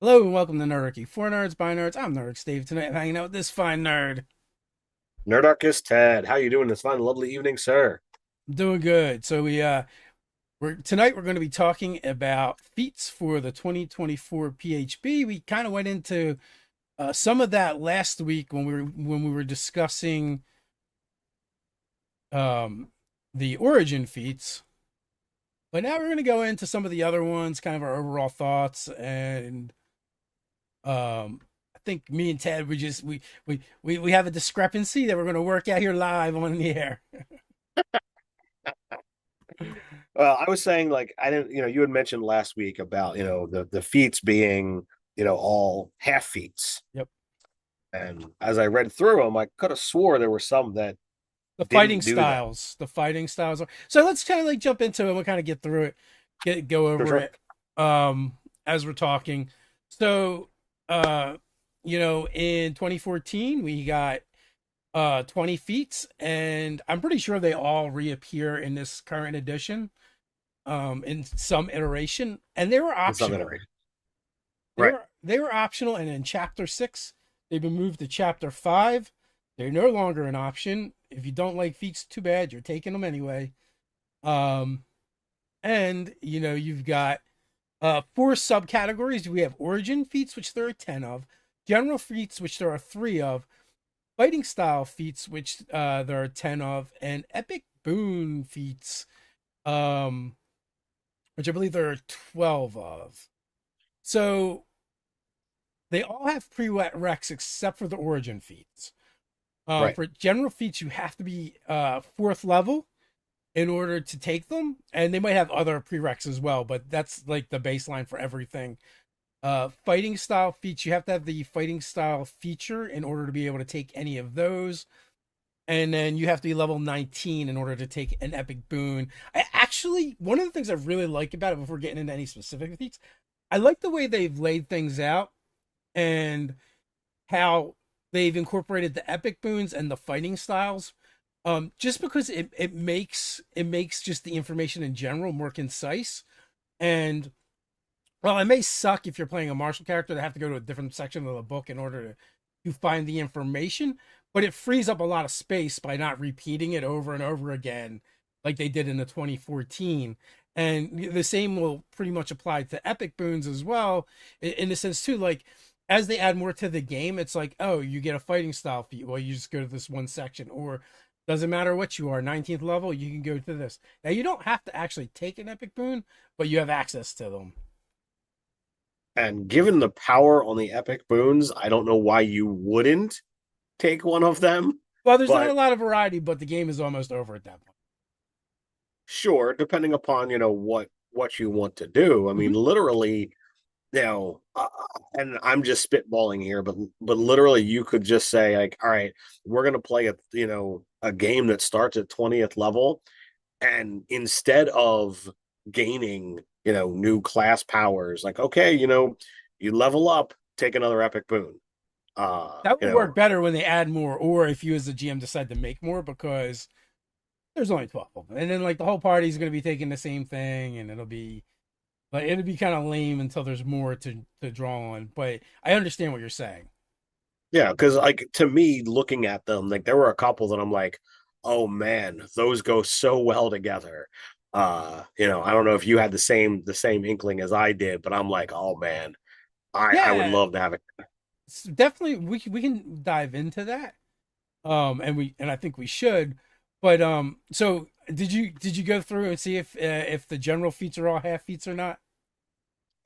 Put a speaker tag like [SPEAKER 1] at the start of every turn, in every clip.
[SPEAKER 1] Hello and welcome to Nerdarchy. For nerds, by nerds, I'm Nerd Steve. Tonight I'm hanging out with this fine nerd.
[SPEAKER 2] Nerdarchy Ted, how you doing this fine, lovely evening, sir?
[SPEAKER 1] I'm doing good. We're going to be talking about feats for the 2024 PHB. We kind of went into some of that last week when we were discussing um, the origin feats. But now we're going to go into some of the other ones, kind of our overall thoughts, and I think me and Ted we have a discrepancy that we're going to work out here live on the air.
[SPEAKER 2] Well, I was saying like I didn't, you had mentioned last week about the feats being all half feats,
[SPEAKER 1] Yep.
[SPEAKER 2] and as I read through them, I could have swore there were some that
[SPEAKER 1] The fighting
[SPEAKER 2] didn't do that.
[SPEAKER 1] styles. The fighting styles are so let's kind of like jump into it and we'll kind of get through it, go
[SPEAKER 2] For
[SPEAKER 1] over
[SPEAKER 2] sure.
[SPEAKER 1] it as we're talking. So in 2014 we got 20 feats, and I'm pretty sure they all reappear in this current edition in some iteration, and they were
[SPEAKER 2] In some
[SPEAKER 1] optional.
[SPEAKER 2] iteration.
[SPEAKER 1] They
[SPEAKER 2] Right.
[SPEAKER 1] were optional, and in chapter 6, they've been moved to chapter 5. They're no longer an option. If you don't like feats, too bad. You're taking them anyway. Um, and you've got four subcategories. We have origin feats, which there are 10 of, general feats, which there are 3 of, fighting style feats, which there are 10 of, and epic boon feats, um, which I believe there are 12 of. So they all have prereqs except for the origin feats.
[SPEAKER 2] Right.
[SPEAKER 1] For general feats, you have to be 4th level in order to take them, and they might have other prereqs as well, but that's like the baseline for everything. Fighting style feats, you have to have the fighting style feature in order to be able to take any of those. And then you have to be level 19 in order to take an epic boon. One of the things I really like about it, before getting into any specific feats, I like the way they've laid things out and how they've incorporated the epic boons and the fighting styles. Just because it makes just the information in general more concise. And well, it may suck if you're playing a martial character to have to go to a different section of the book in order to find the information, but it frees up a lot of space by not repeating it over and over again like they did in the 2014. And the same will pretty much apply to epic boons as well, in the sense too, like as they add more to the game, it's like, oh, you get a fighting style feat, well, you just go to this one section, or doesn't matter what you are, 19th level, you can go to this. Now you don't have to actually take an epic boon, but you have access to them.
[SPEAKER 2] And given the power on the epic boons, I don't know why you wouldn't take one of them,
[SPEAKER 1] Well, there's not a
[SPEAKER 2] but
[SPEAKER 1] lot of variety, but the game is almost over at that point.
[SPEAKER 2] sure, depending upon what you want to do. I mean,
[SPEAKER 1] Mm-hmm.
[SPEAKER 2] literally, you know, and I'm just spitballing here, but literally, you could just say like, all right, we're gonna play a game that starts at 20th level, and instead of gaining new class powers, like okay, you level up, take another epic boon. Uh,
[SPEAKER 1] That
[SPEAKER 2] you
[SPEAKER 1] would work
[SPEAKER 2] know,
[SPEAKER 1] better when they add more, or if you as the GM decide to make more, because there's only 12 of them, and then like the whole party's going to be taking the same thing, and it'll be kind of lame until there's more to draw on. But I understand what you're saying.
[SPEAKER 2] yeah, because like to me, looking at them, like there were a couple that I'm like, oh man, those go so well together. I don't know if you had the same inkling as I did, but I'm like, oh man, I would
[SPEAKER 1] Yeah,
[SPEAKER 2] love to have it.
[SPEAKER 1] definitely we can dive into that. And I think we should. But so did you go through and see if the general feats are all half feats or not?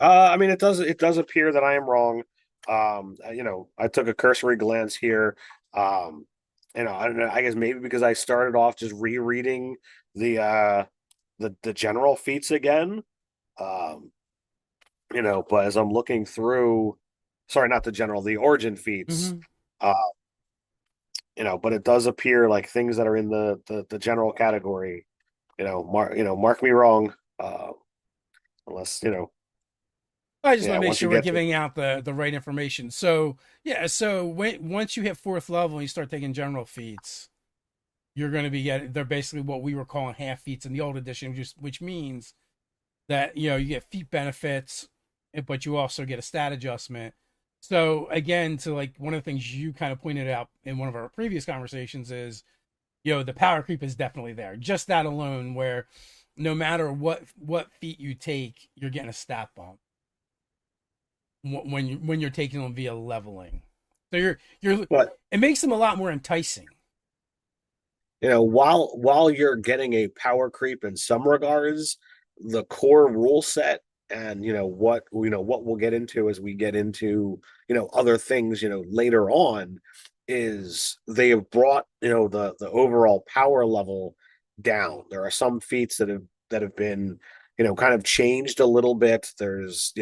[SPEAKER 2] I mean, it does appear that I am wrong. I took a cursory glance here. I don't know. I guess maybe because I started off just rereading the uh the general feats again. Um, but as I'm looking through, sorry, not the general, the origin feats.
[SPEAKER 1] Mm-hmm.
[SPEAKER 2] Uh, but it does appear like things that are in the general category. Mark me wrong. Unless
[SPEAKER 1] I just want
[SPEAKER 2] yeah,
[SPEAKER 1] to make
[SPEAKER 2] once you
[SPEAKER 1] sure we're
[SPEAKER 2] get to
[SPEAKER 1] giving out the right information. So yeah, so once you hit 4th level and you start taking general feats, you're going to be getting, they're basically what we were calling half feats in the old edition, which means that you get feat benefits but you also get a stat adjustment. So again, to like one of the things you kind of pointed out in one of our previous conversations is, the power creep is definitely there. Just that alone, where no matter what feat you take, you're getting a stat bump when you're taking them via leveling. So you're
[SPEAKER 2] But
[SPEAKER 1] it makes them a lot more enticing.
[SPEAKER 2] while you're getting a power creep in some regards, the core rule set and what we'll get into as we get into other things later on is they have brought the overall power level down. There are some feats that have been kind of changed a little bit. There's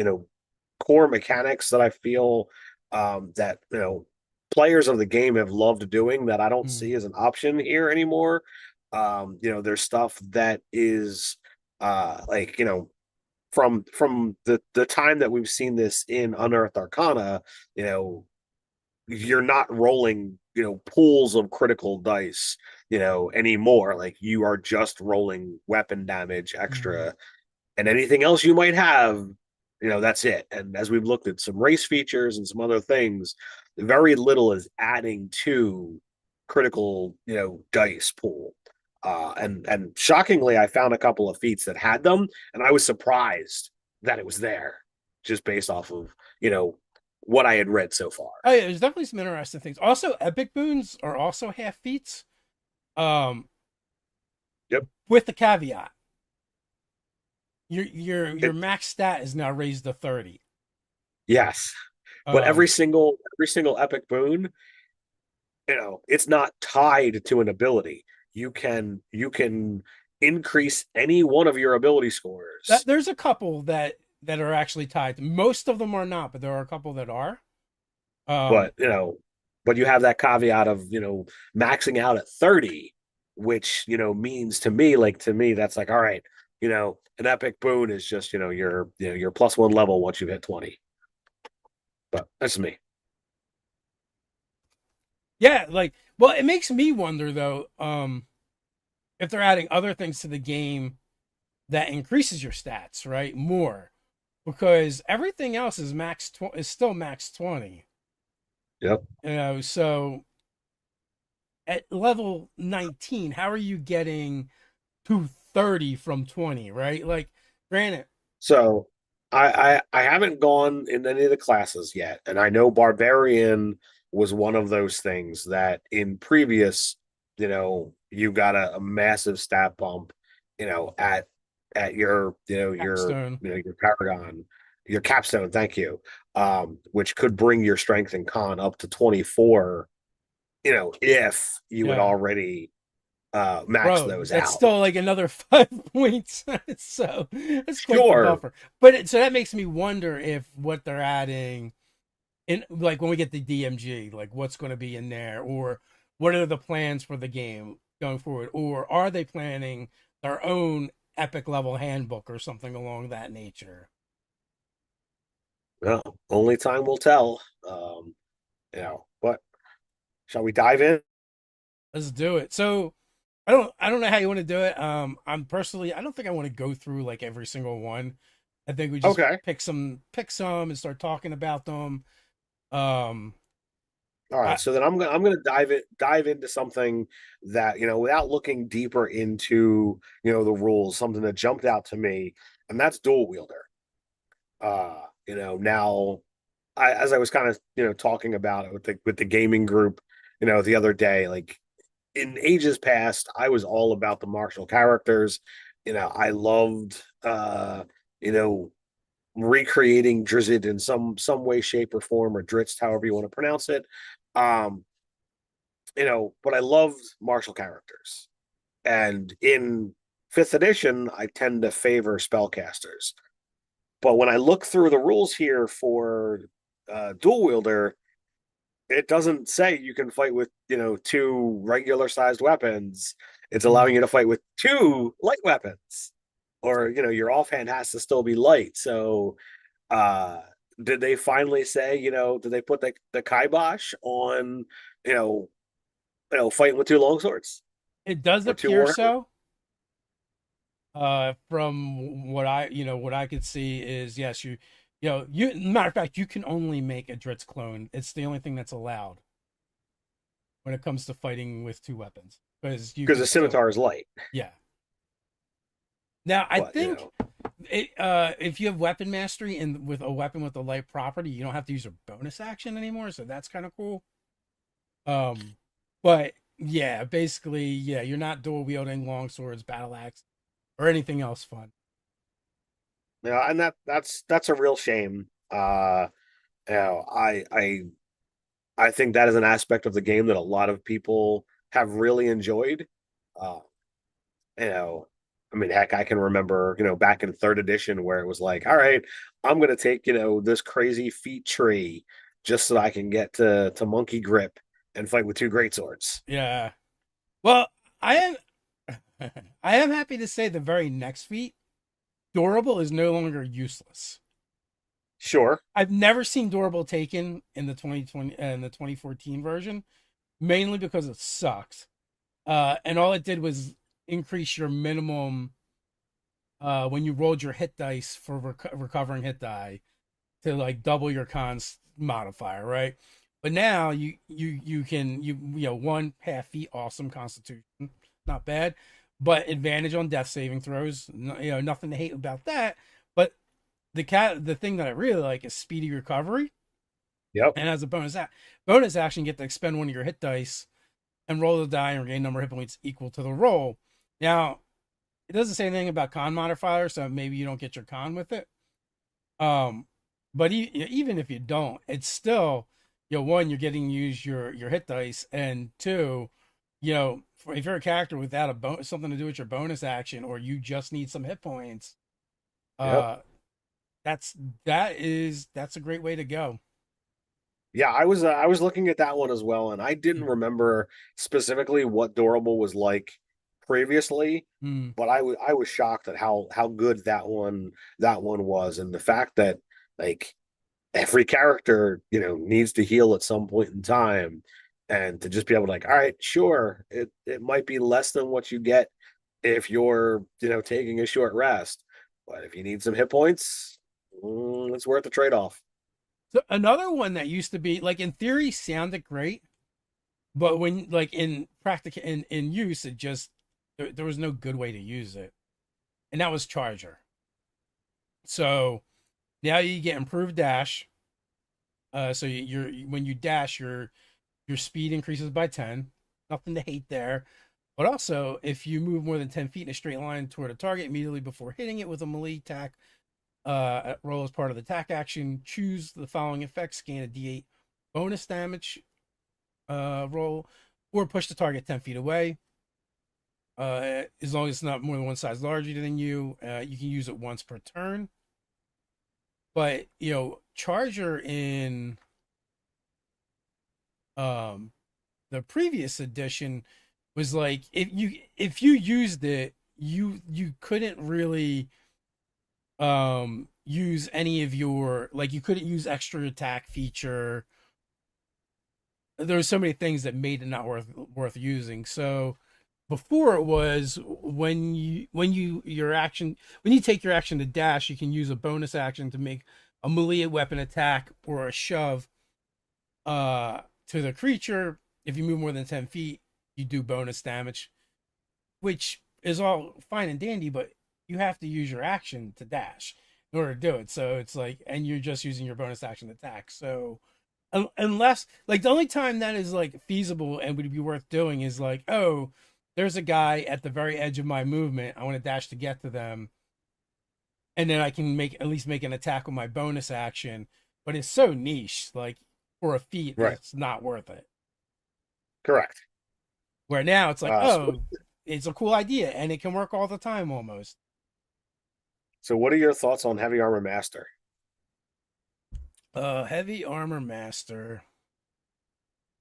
[SPEAKER 2] core mechanics that I feel that players of the game have loved doing that I don't
[SPEAKER 1] Mm.
[SPEAKER 2] see as an option here anymore. There's stuff that is like from the time that we've seen this in Unearthed Arcana, you know, you're not rolling pools of critical dice anymore. Like you are just rolling weapon damage
[SPEAKER 1] Mm.
[SPEAKER 2] extra, and anything else you might have, that's it. And as we've looked at some race features and some other things, very little is adding to critical, dice pool. And shockingly, I found a couple of feats that had them, and I was surprised that it was there, just based off of what I had read so far.
[SPEAKER 1] Oh yeah, there's definitely some interesting things. Also, epic boons are also half feats. Um,
[SPEAKER 2] Yep.
[SPEAKER 1] with the caveat, your
[SPEAKER 2] It,
[SPEAKER 1] max stat is now raised to 30.
[SPEAKER 2] yes, but every
[SPEAKER 1] Um,
[SPEAKER 2] single epic boon, it's not tied to an ability. You can increase any one of your ability scores,
[SPEAKER 1] there's a couple that are actually tied. Most of them are not, but there are a couple that are. Um,
[SPEAKER 2] but you have that caveat of maxing out at 30, which means to me that's like, all right, an epic boon is just your plus one level once you hit 20. But that's me.
[SPEAKER 1] yeah, like, well, it makes me wonder though, if they're adding other things to the game that increases your stats, right? More, because everything else is is still max 20.
[SPEAKER 2] Yep.
[SPEAKER 1] So at level 19, how are you getting to 30 from 20, right? Like, granted,
[SPEAKER 2] So I haven't gone in any of the classes yet, and I know Barbarian was one of those things that in previous, you got a massive stat bump, at your
[SPEAKER 1] Capstone.
[SPEAKER 2] your Paragon, your Capstone, thank you, which could bring your Strength and Con up to 24, if you had
[SPEAKER 1] Yeah.
[SPEAKER 2] already maxed
[SPEAKER 1] Bro,
[SPEAKER 2] those
[SPEAKER 1] that's
[SPEAKER 2] out.
[SPEAKER 1] still like another 5 points. So that's quite the
[SPEAKER 2] Sure.
[SPEAKER 1] buffer. But so that makes me wonder if what they're adding in, like when we get the DMG, like what's going to be in there, or what are the plans for the game going forward, or are they planning their own epic level handbook or something along that nature?
[SPEAKER 2] Well, only time will tell. But shall we dive in?
[SPEAKER 1] Let's do it. So I don't know how you want to do it. I'm personally, I don't think I want to go through like every single one. I think we just
[SPEAKER 2] Okay.
[SPEAKER 1] pick some and start talking about them. Um,
[SPEAKER 2] All right.
[SPEAKER 1] I
[SPEAKER 2] So then I'm gonna dive into something that, without looking deeper into, the rules, something that jumped out to me, and that's dual wielder. Now as I was kind of, talking about it with the gaming group, the other day, like in ages past, I was all about the martial characters. I loved you know, recreating Drizzt in some way, shape, or form, or Dritz, however you want to pronounce it. Um, but I loved martial characters. And in fifth edition, I tend to favor spellcasters. But when I look through the rules here for dual wielder, it doesn't say you can fight with two regular sized weapons. It's allowing
[SPEAKER 1] mm,
[SPEAKER 2] you to fight with two light weapons, or your offhand has to still be light. So uh did they finally say, did they put the kibosh on you know fighting with two longswords
[SPEAKER 1] it does
[SPEAKER 2] or two
[SPEAKER 1] appear
[SPEAKER 2] warhammers?
[SPEAKER 1] so. From what I could see is yes, Matter of fact, you can only make a Dritz clone. It's the only thing that's allowed when it comes to fighting with two weapons, because you
[SPEAKER 2] because
[SPEAKER 1] can
[SPEAKER 2] the
[SPEAKER 1] still,
[SPEAKER 2] scimitar is light.
[SPEAKER 1] yeah. Now I
[SPEAKER 2] But
[SPEAKER 1] think if you have weapon mastery and with a weapon with a light property, you don't have to use a bonus action anymore, so that's kind of cool. But yeah, basically, yeah, you're not dual wielding long swords, battle axe, or anything else fun.
[SPEAKER 2] and that's a real shame. You know, I think that is an aspect of the game that a lot of people have really enjoyed. Uh, you know, I mean, heck, I can remember, back in third edition where it was like, all right, I'm gonna take, this crazy feat tree just so I can get to monkey grip and fight with two great swords.
[SPEAKER 1] Yeah. Well, I am I am happy to say the very next feat, durable, is no longer useless.
[SPEAKER 2] Sure.
[SPEAKER 1] I've never seen durable taken in the 2020 and the 2014 version, mainly because it sucks. And all it did was increase your minimum when you rolled your hit dice for recovering hit die to like double your cons modifier, right? But now you can one half feet, awesome constitution, not bad, but advantage on death saving throws, nothing to hate about that. But the thing that I really like is speedy recovery,
[SPEAKER 2] Yep.
[SPEAKER 1] and as a bonus action, you get to expend one of your hit dice and roll the die and regain number of hit points equal to the roll. Now it doesn't say anything about con modifier, so maybe you don't get your con with it. Um, but even if you don't, it's still, one, you're getting to use your hit dice, and two, if you're a character without something to do with your bonus action, or you just need some hit points,
[SPEAKER 2] Yep.
[SPEAKER 1] uh, that's a great way to go.
[SPEAKER 2] Yeah, I was looking at that one as well, and I didn't remember specifically what durable was like previously,
[SPEAKER 1] Mm,
[SPEAKER 2] but I was shocked at how good that one was, and the fact that like every character needs to heal at some point in time, and to just be able to, like, all right, sure, it might be less than what you get if you're taking a short rest, but if you need some hit points, it's worth the trade-off.
[SPEAKER 1] So another one that used to be like in theory sounded great, but when like in practical in use, it just there was no good way to use it, and that was Charger. So now you get improved dash. So when you dash, your speed increases by 10. Nothing to hate there. But also, if you move more than 10 feet in a straight line toward a target immediately before hitting it with a melee attack, roll as part of the attack action, choose the following effects: gain a D8 bonus damage roll, or push the target 10 feet away. As long as it's not more than one size larger than you, you can use it once per turn. But Charger in um the previous edition was like if you used it, you couldn't really use any of your, like, you couldn't use extra attack feature. There were so many things that made it not worth using. So before it was when you take your action to dash, you can use a bonus action to make a melee weapon attack or a shove to the creature. If you move more than 10 feet, you do bonus damage, which is all fine and dandy, but you have to use your action to dash in order to do it. So it's like, and you're just using your bonus action to attack. So unless, like, the only time that is like feasible and would be worth doing is like, oh, there's a guy at the very edge of my movement, I want to dash to get to them, and then I can at least make an attack with my bonus action. But it's so niche, like for a feat,
[SPEAKER 2] Right.
[SPEAKER 1] it's not worth it.
[SPEAKER 2] Correct.
[SPEAKER 1] Where now it's like,
[SPEAKER 2] So,
[SPEAKER 1] oh, it's a cool idea and it can work all the time almost.
[SPEAKER 2] so what are your thoughts on Heavy Armor Master?
[SPEAKER 1] Heavy armor master.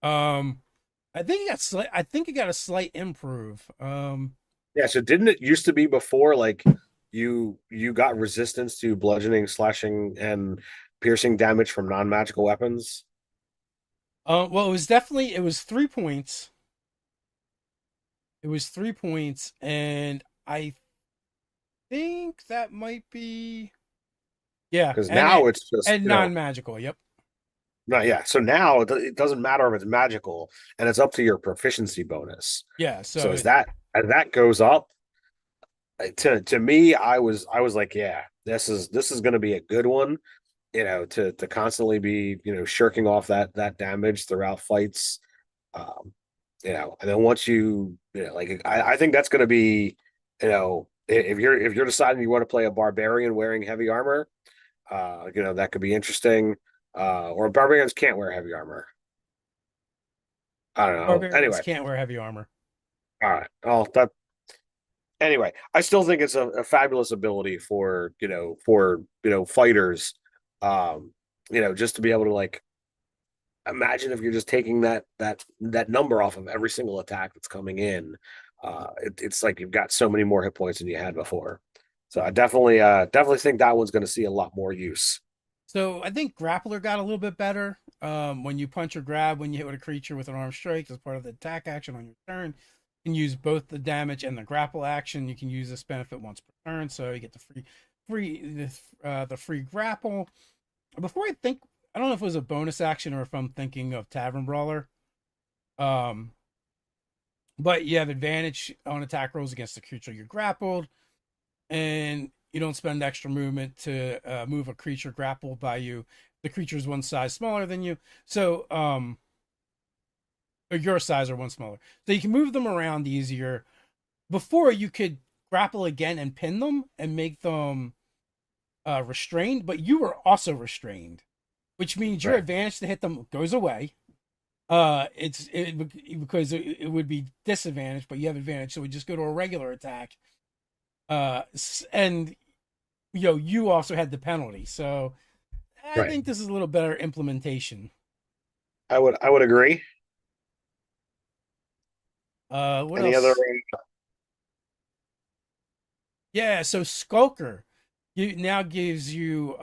[SPEAKER 1] Um, I think it got a slight improve.
[SPEAKER 2] Yeah, so didn't it used to be before, like, you got resistance to bludgeoning, slashing, and piercing damage from non-magical weapons?
[SPEAKER 1] Well, it was 3 points. It was 3 points, and I think that might be. Yeah,
[SPEAKER 2] because now it's just
[SPEAKER 1] and non-magical. Yep.
[SPEAKER 2] no, yeah. So now it doesn't matter if it's magical, and it's up to your proficiency bonus.
[SPEAKER 1] Yeah.
[SPEAKER 2] So
[SPEAKER 1] So
[SPEAKER 2] as that goes up, to me, I was like, yeah, this is going to be a good one. To constantly be shirking off that damage throughout fights. Um, and then once like I think that's going to be, if you're deciding you want to play a barbarian wearing heavy armor, that could be interesting. Or barbarians can't wear heavy armor. I don't know.
[SPEAKER 1] barbarians
[SPEAKER 2] Anyway,
[SPEAKER 1] can't wear heavy armor.
[SPEAKER 2] all right. Oh, that anyway. I still think it's a fabulous ability for fighters. Um, just to be able to like imagine if you're just taking that number off of every single attack that's coming in. It's like you've got so many more hit points than you had before. So I definitely think that one's going to see a lot more use.
[SPEAKER 1] So I think grappler got a little bit better. When you punch or grab when you hit with a creature with an armed strike as part of the attack action on your turn, you can use both the damage and the grapple action. You can use this benefit once per turn, so you get the free grapple. Before I don't know if it was a bonus action or if I'm thinking of Tavern Brawler. Um, but you have advantage on attack rolls against the creature you're grappled, and you don't spend extra movement to move a creature grappled by you. The creature is one size smaller than you, so or your size or one smaller, so you can move them around easier. Before you could grapple again and pin them and make them restrained, but you were also restrained, which means your
[SPEAKER 2] Right.
[SPEAKER 1] advantage to hit them goes away. Because it would be disadvantage, but you have advantage, so we just go to a regular attack. And you also had the penalty, so I
[SPEAKER 2] Right.
[SPEAKER 1] think this is a little better implementation.
[SPEAKER 2] I would agree.
[SPEAKER 1] What
[SPEAKER 2] Any other
[SPEAKER 1] else? Yeah, so Skulker, you now gives you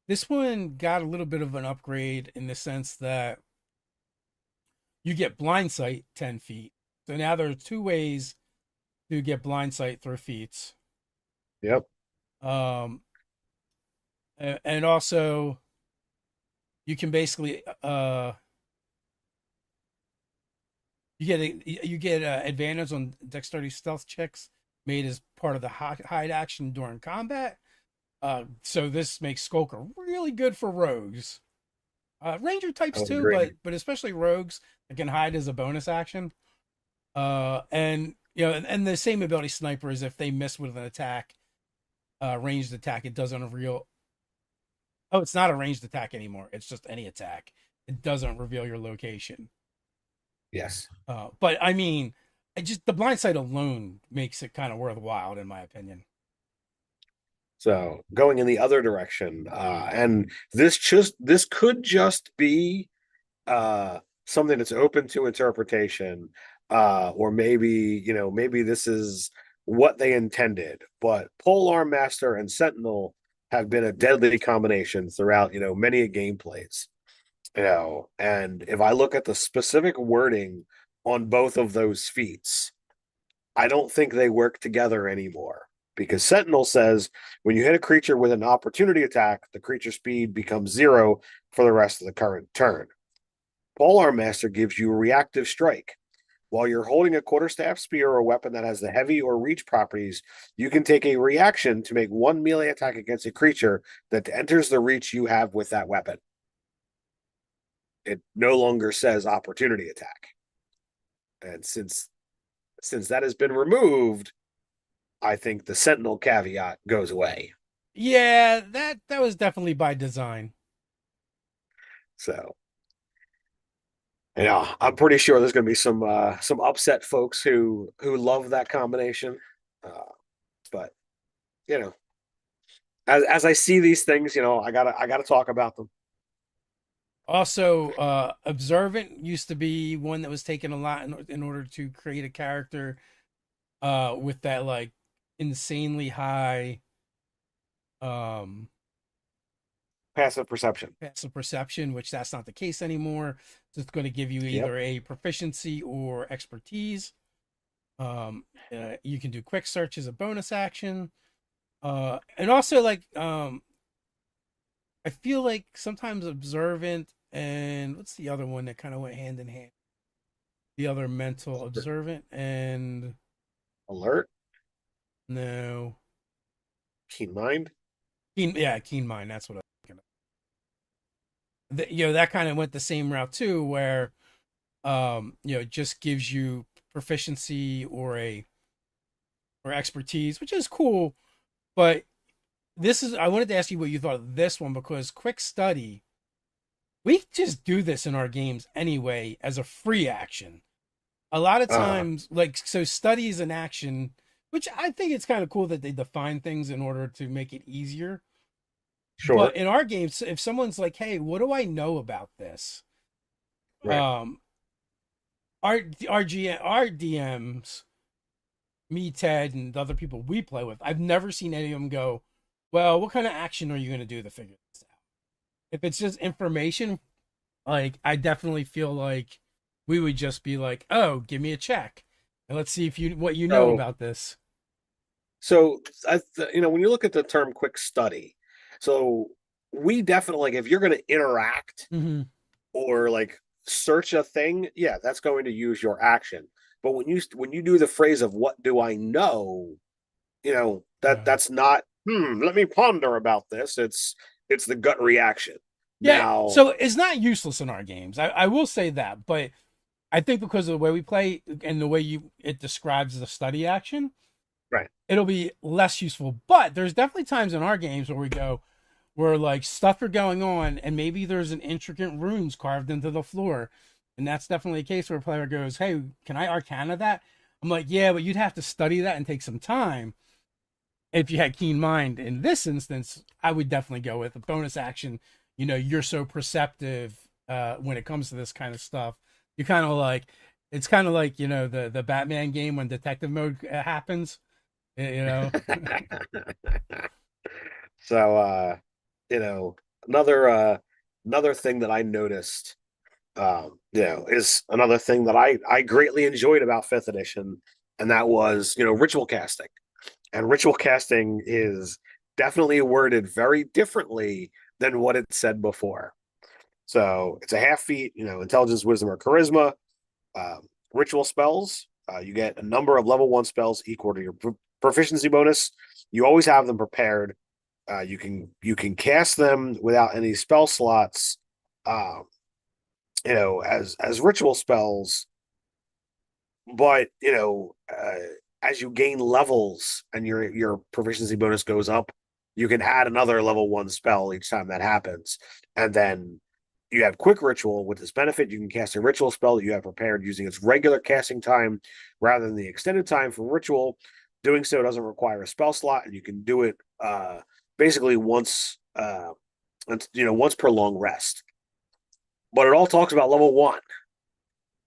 [SPEAKER 1] this one got a little bit of an upgrade in the sense that you get blind sight 10 feet. So now there are two ways to get blind sight through feats.
[SPEAKER 2] Yep.
[SPEAKER 1] Um, and also you can basically you get advantage on dexterity stealth checks made as part of the hide action during combat. So this makes Skulker really good for rogues, ranger
[SPEAKER 2] I
[SPEAKER 1] types
[SPEAKER 2] would
[SPEAKER 1] too,
[SPEAKER 2] agree.
[SPEAKER 1] but especially rogues that can hide as a bonus action. And and the same ability sniper is if they miss with an attack, ranged attack, it doesn't reveal. Oh, it's not a ranged attack anymore. It's just any attack. It doesn't reveal your location.
[SPEAKER 2] Yes.
[SPEAKER 1] But I mean, just the blind sight alone makes it kind of worthwhile, in my opinion.
[SPEAKER 2] So going in the other direction, and this could just be something that's open to interpretation, or maybe this is what they intended. But Polearm Master and Sentinel have been a deadly combination throughout many gameplays. And if I look at the specific wording on both of those feats, I don't think they work together anymore. Because Sentinel says when you hit a creature with an opportunity attack, the creature speed becomes 0 for the rest of the current turn. Polearm Master gives you a reactive strike. While you're holding a quarterstaff spear or a weapon that has the heavy or reach properties, you can take a reaction to make one melee attack against a creature that enters the reach you have with that weapon. It no longer says opportunity attack. And since that has been removed, I think the Sentinel caveat goes away.
[SPEAKER 1] Yeah, that was definitely by design.
[SPEAKER 2] So, I'm pretty sure there's going to be some upset folks who love that combination. But you know, as I see these things, I gotta talk about them.
[SPEAKER 1] Also, observant used to be one that was taken a lot in order to create a character with that like insanely high um
[SPEAKER 2] Passive perception.
[SPEAKER 1] passive perception, which that's not the case anymore. So it's going to give you
[SPEAKER 2] Yep.
[SPEAKER 1] either a proficiency or expertise. You can do quick search as a bonus action. And also like I feel like sometimes observant and what's the other one that kind of went hand in hand? The other mental observant and
[SPEAKER 2] Alert,
[SPEAKER 1] no
[SPEAKER 2] keen mind.
[SPEAKER 1] keen mind. That's what I'm thinking of. That kind of went the same route too, where it just gives you proficiency or expertise, which is cool. But I wanted to ask you what you thought of this one because quick study, we just do this in our games anyway as a free action. A lot of
[SPEAKER 2] Uh,
[SPEAKER 1] times, like, so study is an action, which I think it's kind of cool that they define things in order to make it easier. But
[SPEAKER 2] sure.
[SPEAKER 1] in our games, if someone's like, hey, what do I know about this?
[SPEAKER 2] Right.
[SPEAKER 1] Um, our DMs, me, Ted, and the other people we play with, I've never seen any of them go, well, what kind of action are you going to do to figure this out? If it's just information, like, I definitely feel like we would just be like, oh, give me a check. And let's see if what you know
[SPEAKER 2] So,
[SPEAKER 1] about this.
[SPEAKER 2] so when you look at the term quick study, so we definitely, like, if you're going to interact
[SPEAKER 1] Mm-hmm.
[SPEAKER 2] or like search a thing, yeah, that's going to use your action. But when you do the phrase of what do I know, that's not, let me ponder about this. It's the gut reaction.
[SPEAKER 1] Yeah,
[SPEAKER 2] Now,
[SPEAKER 1] so it's not useless in our games. I will say that, but I think because of the way we play and the way it describes the study action,
[SPEAKER 2] right.
[SPEAKER 1] it'll be less useful. But there's definitely times in our games where we go, where like stuff are going on, and maybe there's an intricate runes carved into the floor, and that's definitely a case where a player goes, "Hey, can I Arcana that?" I'm like, "Yeah, but you'd have to study that and take some time." If you had keen mind in this instance, I would definitely go with a bonus action. You're so perceptive when it comes to this kind of stuff. You kind of like it's kind of like the Batman game when detective mode happens. You know,
[SPEAKER 2] So, you know, another another thing that I noticed, is another thing that I greatly enjoyed about fifth edition, and that was ritual casting. And ritual casting is definitely worded very differently than what it said before. So it's a half feat, intelligence, wisdom, or charisma. Ritual spells, you get a number of level one spells equal to your proficiency bonus. You always have them prepared. You can cast them without any spell slots. Um, as ritual spells, but as you gain levels and your proficiency bonus goes up, you can add another level one spell each time that happens, and then you have quick ritual with this benefit. You can cast a ritual spell that you have prepared using its regular casting time rather than the extended time for ritual. Doing so doesn't require a spell slot, and you can do it basically once per long rest. But it all talks about level one.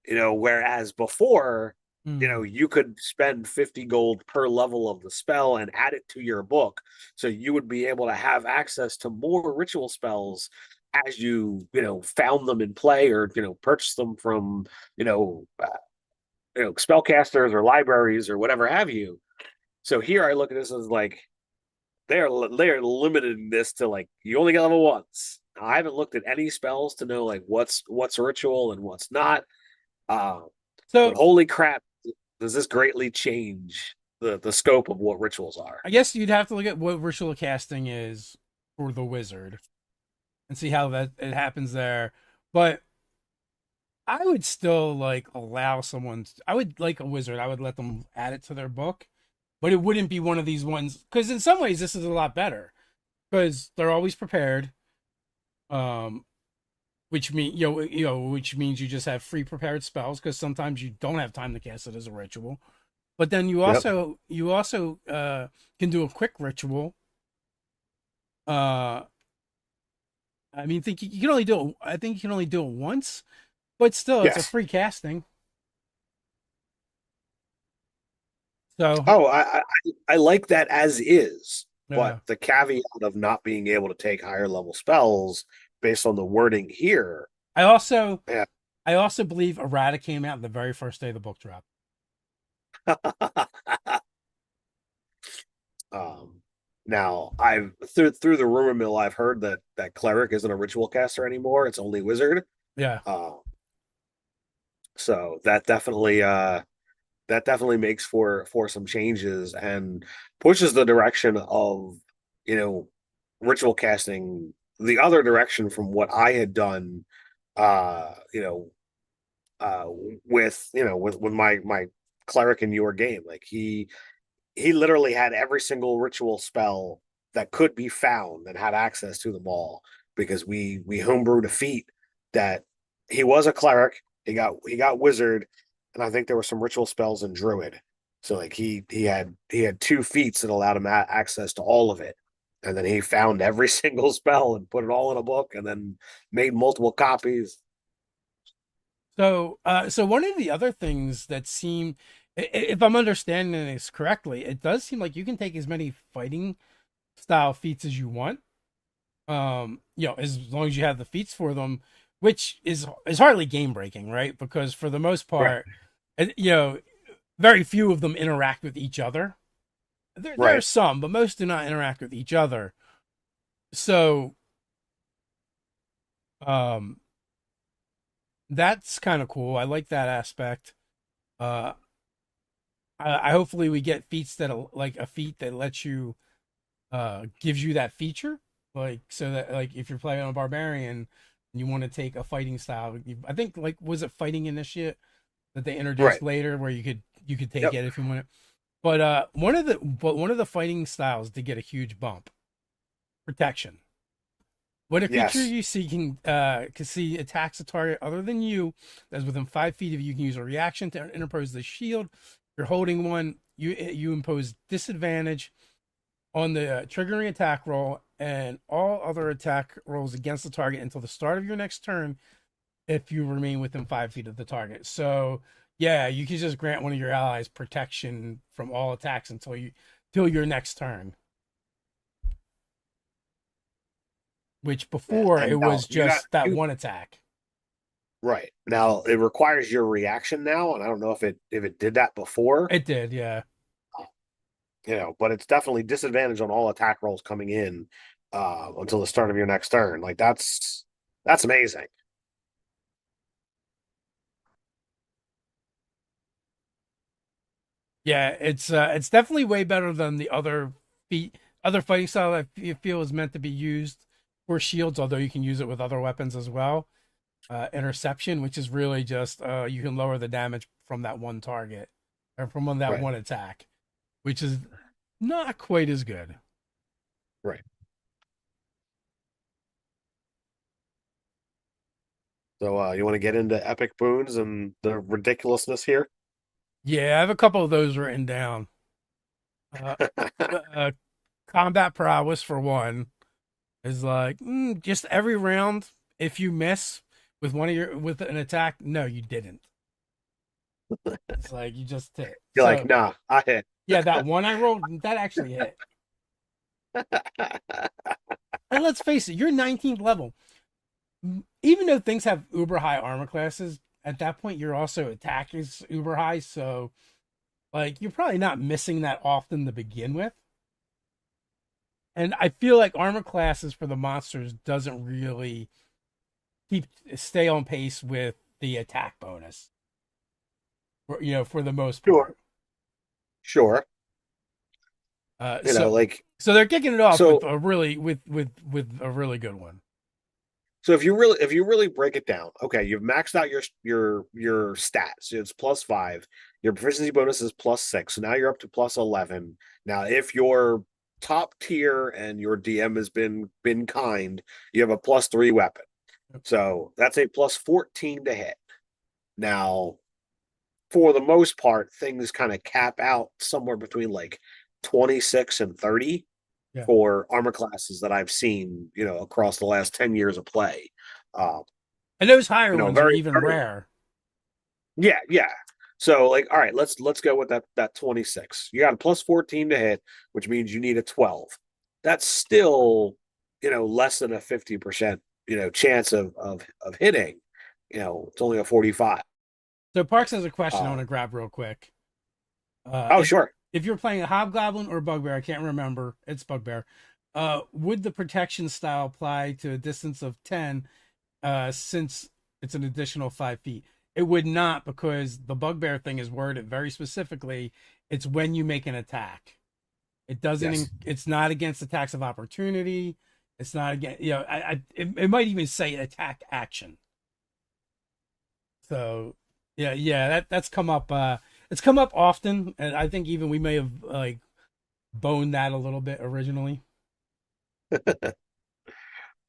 [SPEAKER 2] Whereas before,
[SPEAKER 1] mm.
[SPEAKER 2] you could spend 50 gold per level of the spell and add it to your book. So you would be able to have access to more ritual spells as found them in play or, purchase them from, spellcasters or libraries or whatever have you. So here I look at this as like, they are limiting this to like, you only get level once. I haven't looked at any spells to know like what's ritual and what's not. Uh, but
[SPEAKER 1] So
[SPEAKER 2] holy crap, does this greatly change the scope of what rituals are?
[SPEAKER 1] I guess you'd have to look at what ritual casting is for the wizard and see how that it happens there. But I would still like allow someone. I would like a wizard. I would let them add it to their book, but it wouldn't be one of these ones because in some ways this is a lot better because they're always prepared. Um, which means you just have free prepared spells because sometimes you don't have time to cast it as a ritual. But then
[SPEAKER 2] Yep.
[SPEAKER 1] you also can do a quick ritual. Uh, I mean, think you can only do it. I think you can only do it once, but still, it's a
[SPEAKER 2] Yes.
[SPEAKER 1] free casting. So,
[SPEAKER 2] Oh, I like that as is, but
[SPEAKER 1] yeah.
[SPEAKER 2] the caveat of not being able to take higher level spells based on the wording here.
[SPEAKER 1] I also
[SPEAKER 2] Yeah.
[SPEAKER 1] I also believe errata came out the very first day the book dropped.
[SPEAKER 2] um, Now, I've through the rumor mill, I've heard that cleric isn't a ritual caster anymore. It's only wizard.
[SPEAKER 1] Yeah.
[SPEAKER 2] Uh, so that definitely makes for some changes and pushes the direction of you know ritual casting the other direction from what I had done. Uh, you know, uh, with my cleric in your game, like he literally had every single ritual spell that could be found and had access to them all because we homebrewed a feat that he was a cleric, he got wizard, and I think there were some ritual spells in druid. So like he had two feats that allowed him access to all of it. And then he found every single spell and put it all in a book and then made multiple copies.
[SPEAKER 1] So one of the other things that seem, if I'm understanding this correctly, it does seem like you can take as many fighting style feats as you want. As long as you have the feats for them, which is hardly game breaking, right? Because for the most
[SPEAKER 2] Right.
[SPEAKER 1] part, very few of them interact with each other. There are
[SPEAKER 2] Right.
[SPEAKER 1] some, but most do not interact with each other. So, um, that's kind of cool. I like that aspect. Uh, I hopefully we get feats that like a feat that lets you gives you that feature, like so that like if you're playing on a barbarian and you want to take a fighting style, I think like was it fighting initiate that they introduced
[SPEAKER 2] Right.
[SPEAKER 1] later where you could take
[SPEAKER 2] Yep.
[SPEAKER 1] it if you want it. But one of the fighting styles did get a huge bump. Protection. When a creature
[SPEAKER 2] Yes.
[SPEAKER 1] you see can see attacks a target other than you that's within 5 feet of you, you can use a reaction to interpose the shield. If you're holding one, you impose disadvantage on the triggering attack roll and all other attack rolls against the target until the start of your next turn if you remain within 5 feet of the target. So yeah, you can just grant one of your allies protection from all attacks until your next turn. Which
[SPEAKER 2] Yeah.
[SPEAKER 1] before
[SPEAKER 2] And
[SPEAKER 1] it
[SPEAKER 2] now
[SPEAKER 1] was
[SPEAKER 2] you got
[SPEAKER 1] just that
[SPEAKER 2] you
[SPEAKER 1] one attack.
[SPEAKER 2] right. Now it requires your reaction now, and I don't know if it did that before,
[SPEAKER 1] It did, yeah.
[SPEAKER 2] but it's definitely disadvantage on all attack rolls coming in until the start of your next turn. Like that's amazing.
[SPEAKER 1] Yeah, it's definitely way better than the other fighting style that you feel is meant to be used for shields, although you can use it with other weapons as well. Interception, which is really just you can lower the damage from that one target or that
[SPEAKER 2] Right.
[SPEAKER 1] one attack, which is not quite as good.
[SPEAKER 2] Right. So you want to get into epic boons and the ridiculousness here?
[SPEAKER 1] Yeah, I have a couple of those written down. Uh, uh, Combat prowess for one is like just every round. If you miss with an attack, no, you didn't. It's like you just hit.
[SPEAKER 2] You're like,
[SPEAKER 1] So
[SPEAKER 2] nah, I hit.
[SPEAKER 1] yeah, that one I rolled that actually hit. And let's face it, you're 19th level. Even though things have uber high armor classes, at that point your also attack is uber high. So like you're probably not missing that often to begin with. And I feel like armor classes for the monsters doesn't really keep stay on pace with the attack bonus. For the most
[SPEAKER 2] Sure.
[SPEAKER 1] part.
[SPEAKER 2] Sure.
[SPEAKER 1] Uh,
[SPEAKER 2] You know,
[SPEAKER 1] so
[SPEAKER 2] like
[SPEAKER 1] so they're kicking it off with
[SPEAKER 2] so
[SPEAKER 1] a really with a really good one.
[SPEAKER 2] so if you really break it down, okay, you've maxed out your stats. It's plus 5. Your proficiency bonus is plus 6. So now you're up to plus 11. Now, if you're top tier and your DM has been kind, you have a plus 3 weapon. So that's a plus 14 to hit. Now, for the most part, things kind of cap out somewhere between like 26 and 30
[SPEAKER 1] Yeah,
[SPEAKER 2] for armor classes that I've seen, across the last 10 years of play. Um,
[SPEAKER 1] and those higher ones are
[SPEAKER 2] very,
[SPEAKER 1] even
[SPEAKER 2] very,
[SPEAKER 1] rare.
[SPEAKER 2] yeah, yeah. So like, all right, let's go with that 26. You got a plus 14 to hit, which means you need a 12. That's still, less than a 50%, chance of hitting. It's only a 45.
[SPEAKER 1] So Parks has a question I want
[SPEAKER 2] Uh,
[SPEAKER 1] to grab real quick.
[SPEAKER 2] oh,
[SPEAKER 1] It
[SPEAKER 2] sure.
[SPEAKER 1] if you're playing a hobgoblin or bugbear, I can't remember. It's bugbear. Would the protection style apply to a distance of 10? Since it's an additional 5 feet, it would not, because the bugbear thing is worded very specifically. It's when you make an attack. It doesn't.
[SPEAKER 2] Yes.
[SPEAKER 1] It's not against attacks of opportunity. It's not against. It might even say attack action. So yeah. That's come up. It's come up often, and I think even we may have like boned that a little bit originally.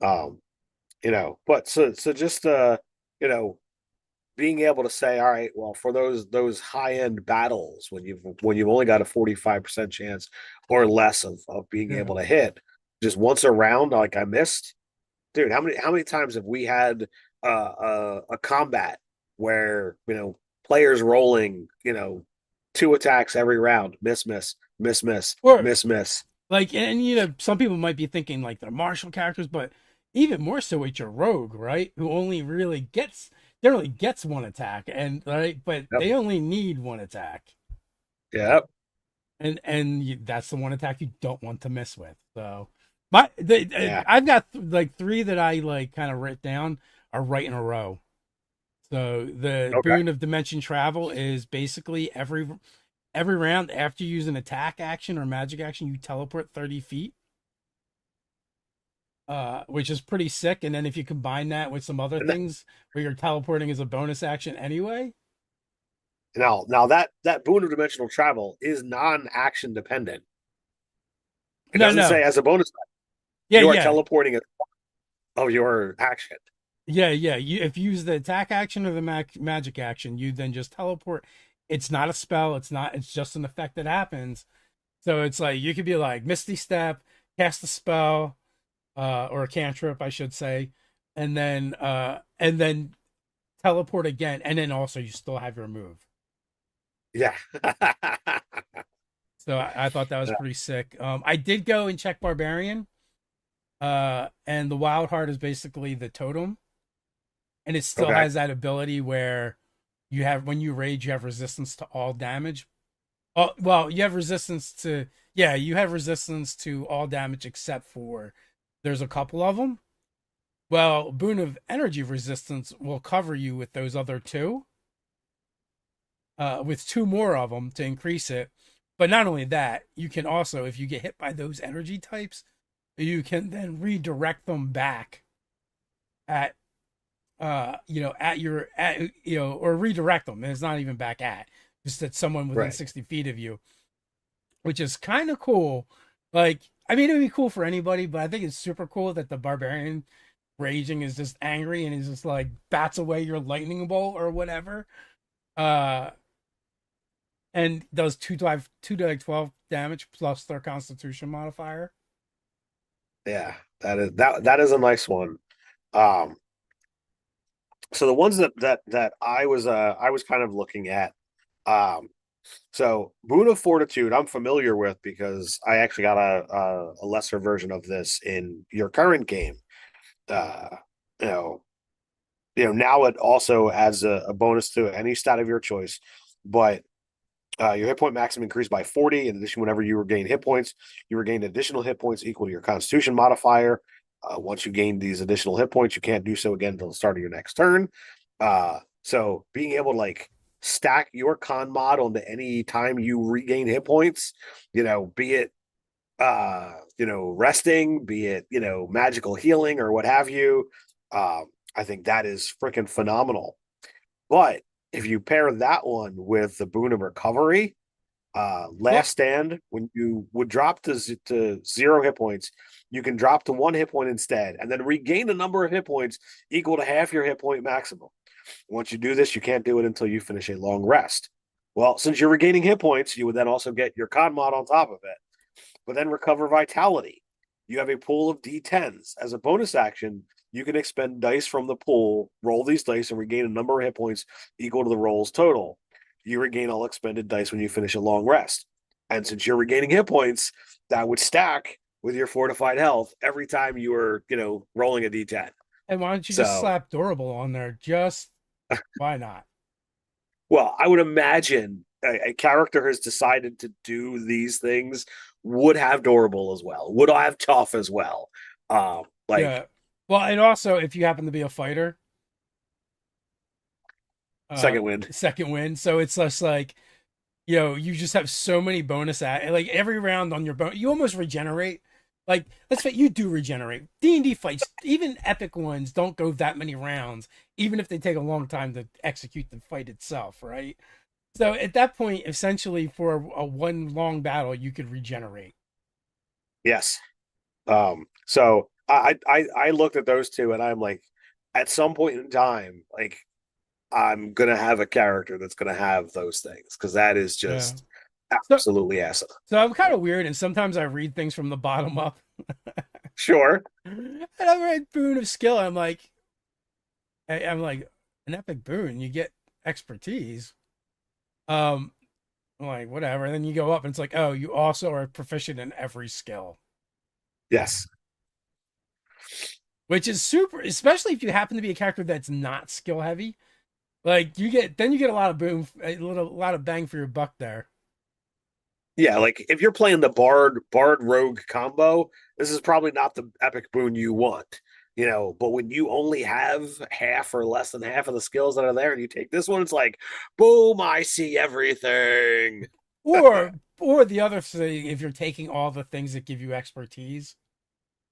[SPEAKER 2] Um, but so just being able to say, all right, well, for those high end battles when you've only got a 45% chance or less of being
[SPEAKER 1] Yeah.
[SPEAKER 2] able to hit, just once a round, like I missed, dude. How many times have we had a combat where players rolling two attacks every round, miss miss miss miss
[SPEAKER 1] Or
[SPEAKER 2] miss miss.
[SPEAKER 1] like, and some people might be thinking like they're martial characters, but even more so with your rogue, right? Who only really generally gets one attack, and right, but
[SPEAKER 2] Yep.
[SPEAKER 1] they only need one attack,
[SPEAKER 2] Yep.
[SPEAKER 1] that's the one attack you don't want to miss with. So
[SPEAKER 2] Yeah.
[SPEAKER 1] I've got like three that I like kind of writ down are right in a row. So the
[SPEAKER 2] Okay.
[SPEAKER 1] boon of dimension travel is basically every round after you use an attack action or magic action, you teleport 30 feet, which is pretty sick. And then if you combine that with some other
[SPEAKER 2] And that,
[SPEAKER 1] things where you're teleporting as a bonus action anyway.
[SPEAKER 2] now that boon of dimensional travel is non-action dependent. It
[SPEAKER 1] No,
[SPEAKER 2] doesn't
[SPEAKER 1] no.
[SPEAKER 2] say as a bonus
[SPEAKER 1] Yeah,
[SPEAKER 2] you are
[SPEAKER 1] yeah.
[SPEAKER 2] teleporting of your action.
[SPEAKER 1] Yeah. If you use the attack action or the magic action, you then just teleport. It's not a spell. It's just an effect that happens. So it's like you could be like Misty Step, cast a spell, or a cantrip, I should say, and then teleport again, and then also you still have your move.
[SPEAKER 2] Yeah.
[SPEAKER 1] So I thought that was pretty sick. I did go and check Barbarian, and the Wild Heart is basically the totem, and it still
[SPEAKER 2] Okay.
[SPEAKER 1] has that ability where when you rage, you have resistance to all damage. Oh, well, you have resistance to all damage except for there's a couple of them. Well, Boon of Energy Resistance will cover you with those other two, with two more of them to increase it. But not only that, you can also, if you get hit by those energy types, you can then redirect them back at, or redirect them. And it's not even back at, just at someone within
[SPEAKER 2] Right.
[SPEAKER 1] 60 feet of you, which is kind of cool. Like, I mean, it would be cool for anybody, but I think it's super cool that the barbarian raging is just angry and is just like bats away your lightning bolt or whatever. Uh, and does 2 to 12 damage plus their Constitution modifier.
[SPEAKER 2] Yeah. That is a nice one. Um, so the ones that I was kind of looking at, um, so Boon of Fortitude, I'm familiar with because I actually got a lesser version of this in your current game. Uh, you know, now it also adds a bonus to any stat of your choice, but your hit point maximum increased by 40. In addition, whenever you regain hit points, you regain additional hit points equal to your Constitution modifier. Once you gain these additional hit points, you can't do so again until the start of your next turn. So being able to like stack your con mod onto any time you regain hit points, be it resting, be it magical healing or what have you. I think that is freaking phenomenal. But if you pair that one with the boon of recovery,
[SPEAKER 1] Well,
[SPEAKER 2] last stand, when you would drop to 0 hit points, you can drop to 1 hit point instead, and then regain a number of hit points equal to half your hit point maximum. Once you do this, you can't do it until you finish a long rest. Well, since you're regaining hit points, you would then also get your con mod on top of it, but then recover vitality. You have a pool of D10s. As a bonus action, you can expend dice from the pool, roll these dice, and regain a number of hit points equal to the roll's total. You regain all expended dice when you finish a long rest. And since you're regaining hit points, that would stack with your fortified health every time you were, rolling a D10.
[SPEAKER 1] and why don't you just
[SPEAKER 2] So,
[SPEAKER 1] slap durable on there? Just why not?
[SPEAKER 2] well, I would imagine a character has decided to do these things would have durable as well, would have tough as well. Like
[SPEAKER 1] Yeah. Well, and also if you happen to be a fighter, uh,
[SPEAKER 2] second wind.
[SPEAKER 1] second win. So it's just like, you just have so many like every round on your bone, you almost regenerate. Like, let's say you do regenerate. D&D fights, even epic ones, don't go that many rounds, even if they take a long time to execute the fight itself, right? So at that point, essentially, for a one long battle, you could regenerate.
[SPEAKER 2] Yes. So I looked at those two and I'm like, at some point in time, like I'm gonna have a character that's gonna have those things because that is
[SPEAKER 1] Yeah.
[SPEAKER 2] just
[SPEAKER 1] So,
[SPEAKER 2] absolutely awesome.
[SPEAKER 1] so I'm kind of weird, and sometimes I read things from the bottom up,
[SPEAKER 2] Sure.
[SPEAKER 1] and I read boon of skill. And I'm like, an epic boon, you get expertise. Um, I'm like, whatever. And then you go up, and it's like, oh, you also are proficient in every skill,
[SPEAKER 2] Yes.
[SPEAKER 1] which is super, especially if you happen to be a character that's not skill heavy. Like you get a lot of boom, a lot of bang for your buck there.
[SPEAKER 2] Yeah, like if you're playing the bard rogue combo, this is probably not the epic boon you want, but when you only have half or less than half of the skills that are there and you take this one, it's like, boom, I see everything.
[SPEAKER 1] Or the other thing, if you're taking all the things that give you expertise,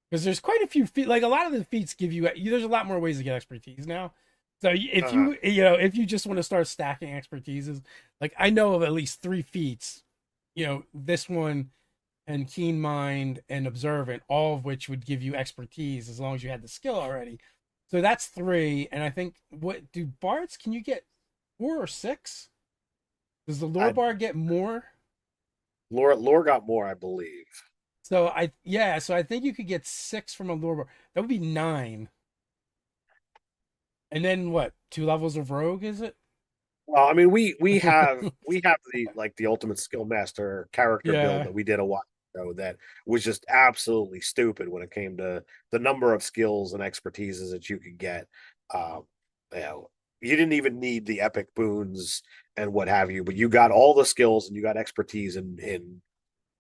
[SPEAKER 1] because there's quite a few like a lot of the feats give you. There's a lot more ways to get expertise now. So if
[SPEAKER 2] Uh-huh.
[SPEAKER 1] if you just want to start stacking expertises, like I know of at least three feats. This one and keen mind and observant, all of which would give you expertise as long as you had the skill already. So that's three, and I think what do bards? Can you get four or six? Does the lore
[SPEAKER 2] I,
[SPEAKER 1] bar get more?
[SPEAKER 2] lore got more, I believe.
[SPEAKER 1] So I think you could get six from a lore bar. That would be nine. And then what? Two levels of rogue, is it?
[SPEAKER 2] Well, I mean, we have the ultimate skill master character build
[SPEAKER 1] Yeah.
[SPEAKER 2] that we did a while ago that was just absolutely stupid when it came to the number of skills and expertises that you could get. Um, you know, you didn't even need the epic boons and what have you, but you got all the skills and you got expertise in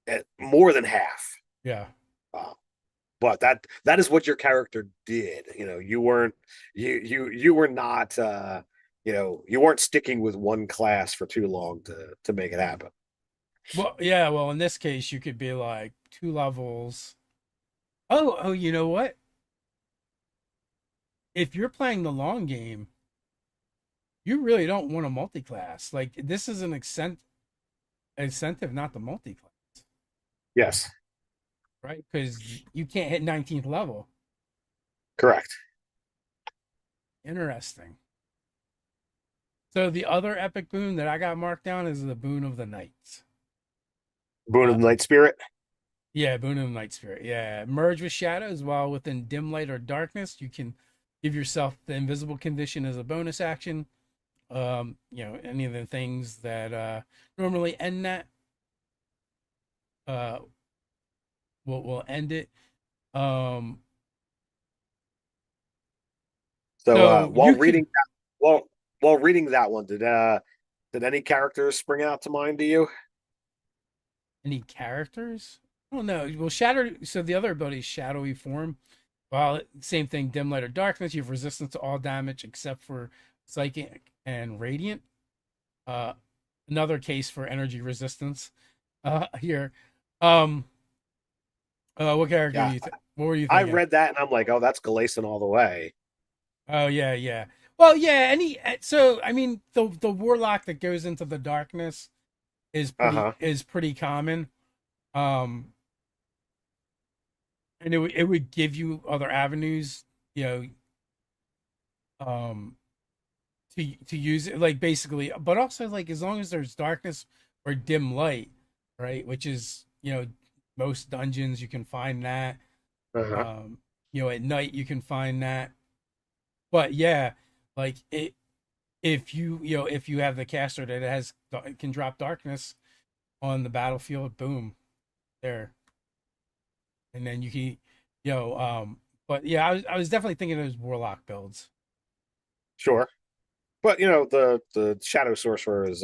[SPEAKER 2] at more than half.
[SPEAKER 1] Yeah.
[SPEAKER 2] Uh, but that is what your character did. You were not you weren't sticking with one class for too long to make it happen.
[SPEAKER 1] Well, yeah, well, in this case, you could be like two levels. Oh, you know what? If you're playing the long game, you really don't want a multi-class. Like this is an incentive not to multi-class,
[SPEAKER 2] Yes,
[SPEAKER 1] right? Because you can't hit 19th level.
[SPEAKER 2] correct.
[SPEAKER 1] Interesting. So the other epic boon that I got marked down is the boon of the knights.
[SPEAKER 2] Boon of
[SPEAKER 1] Uh,
[SPEAKER 2] the Night Spirit.
[SPEAKER 1] yeah, boon of the night spirit. Yeah, merge with shadows while within dim light or darkness. You can give yourself the invisible condition as a bonus action. Any of the things that normally end that uh will end it. Um,
[SPEAKER 2] So
[SPEAKER 1] so you could
[SPEAKER 2] while reading that one, did any characters spring out to mind to you?
[SPEAKER 1] any characters? I don't know. Well, shatter. So the other ability is shadowy form. Well, same thing. Dim light or darkness. You have resistance to all damage except for psychic and radiant. Uh, Another case for energy resistance. Here. Um. What character do
[SPEAKER 2] Yeah,
[SPEAKER 1] you think? What were you
[SPEAKER 2] I
[SPEAKER 1] thinking?
[SPEAKER 2] read that and I'm like, oh, that's Galason all the way.
[SPEAKER 1] Oh yeah, yeah. Well, yeah. So I mean, the warlock that goes into the darkness is pretty
[SPEAKER 2] Uh-huh.
[SPEAKER 1] is pretty common. Um, and it would give you other avenues, you know, um, to use it, like basically, but also like as long as there's darkness or dim light, right? Which is most dungeons you can find that.
[SPEAKER 2] Uh-huh.
[SPEAKER 1] At night you can find that. But yeah, like if you have the caster that can drop darkness on the battlefield, boom, there, and then you can, but yeah, I was definitely thinking of those warlock builds.
[SPEAKER 2] Sure. But the shadow sorcerer is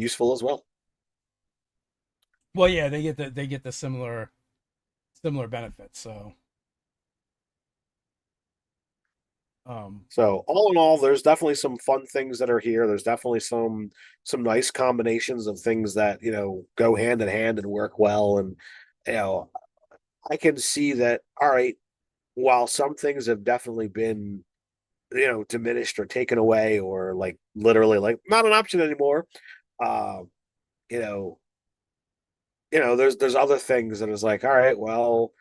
[SPEAKER 2] useful as well.
[SPEAKER 1] Well, yeah, they get the similar benefits. So, um,
[SPEAKER 2] So all in all, there's definitely some fun things that are here. There's definitely some nice combinations of things that go hand in hand and work well. And you know, I can see that. All right, while some things have definitely been diminished or taken away or like literally like not an option anymore. Uh, you know, there's other things that is like, all right, well,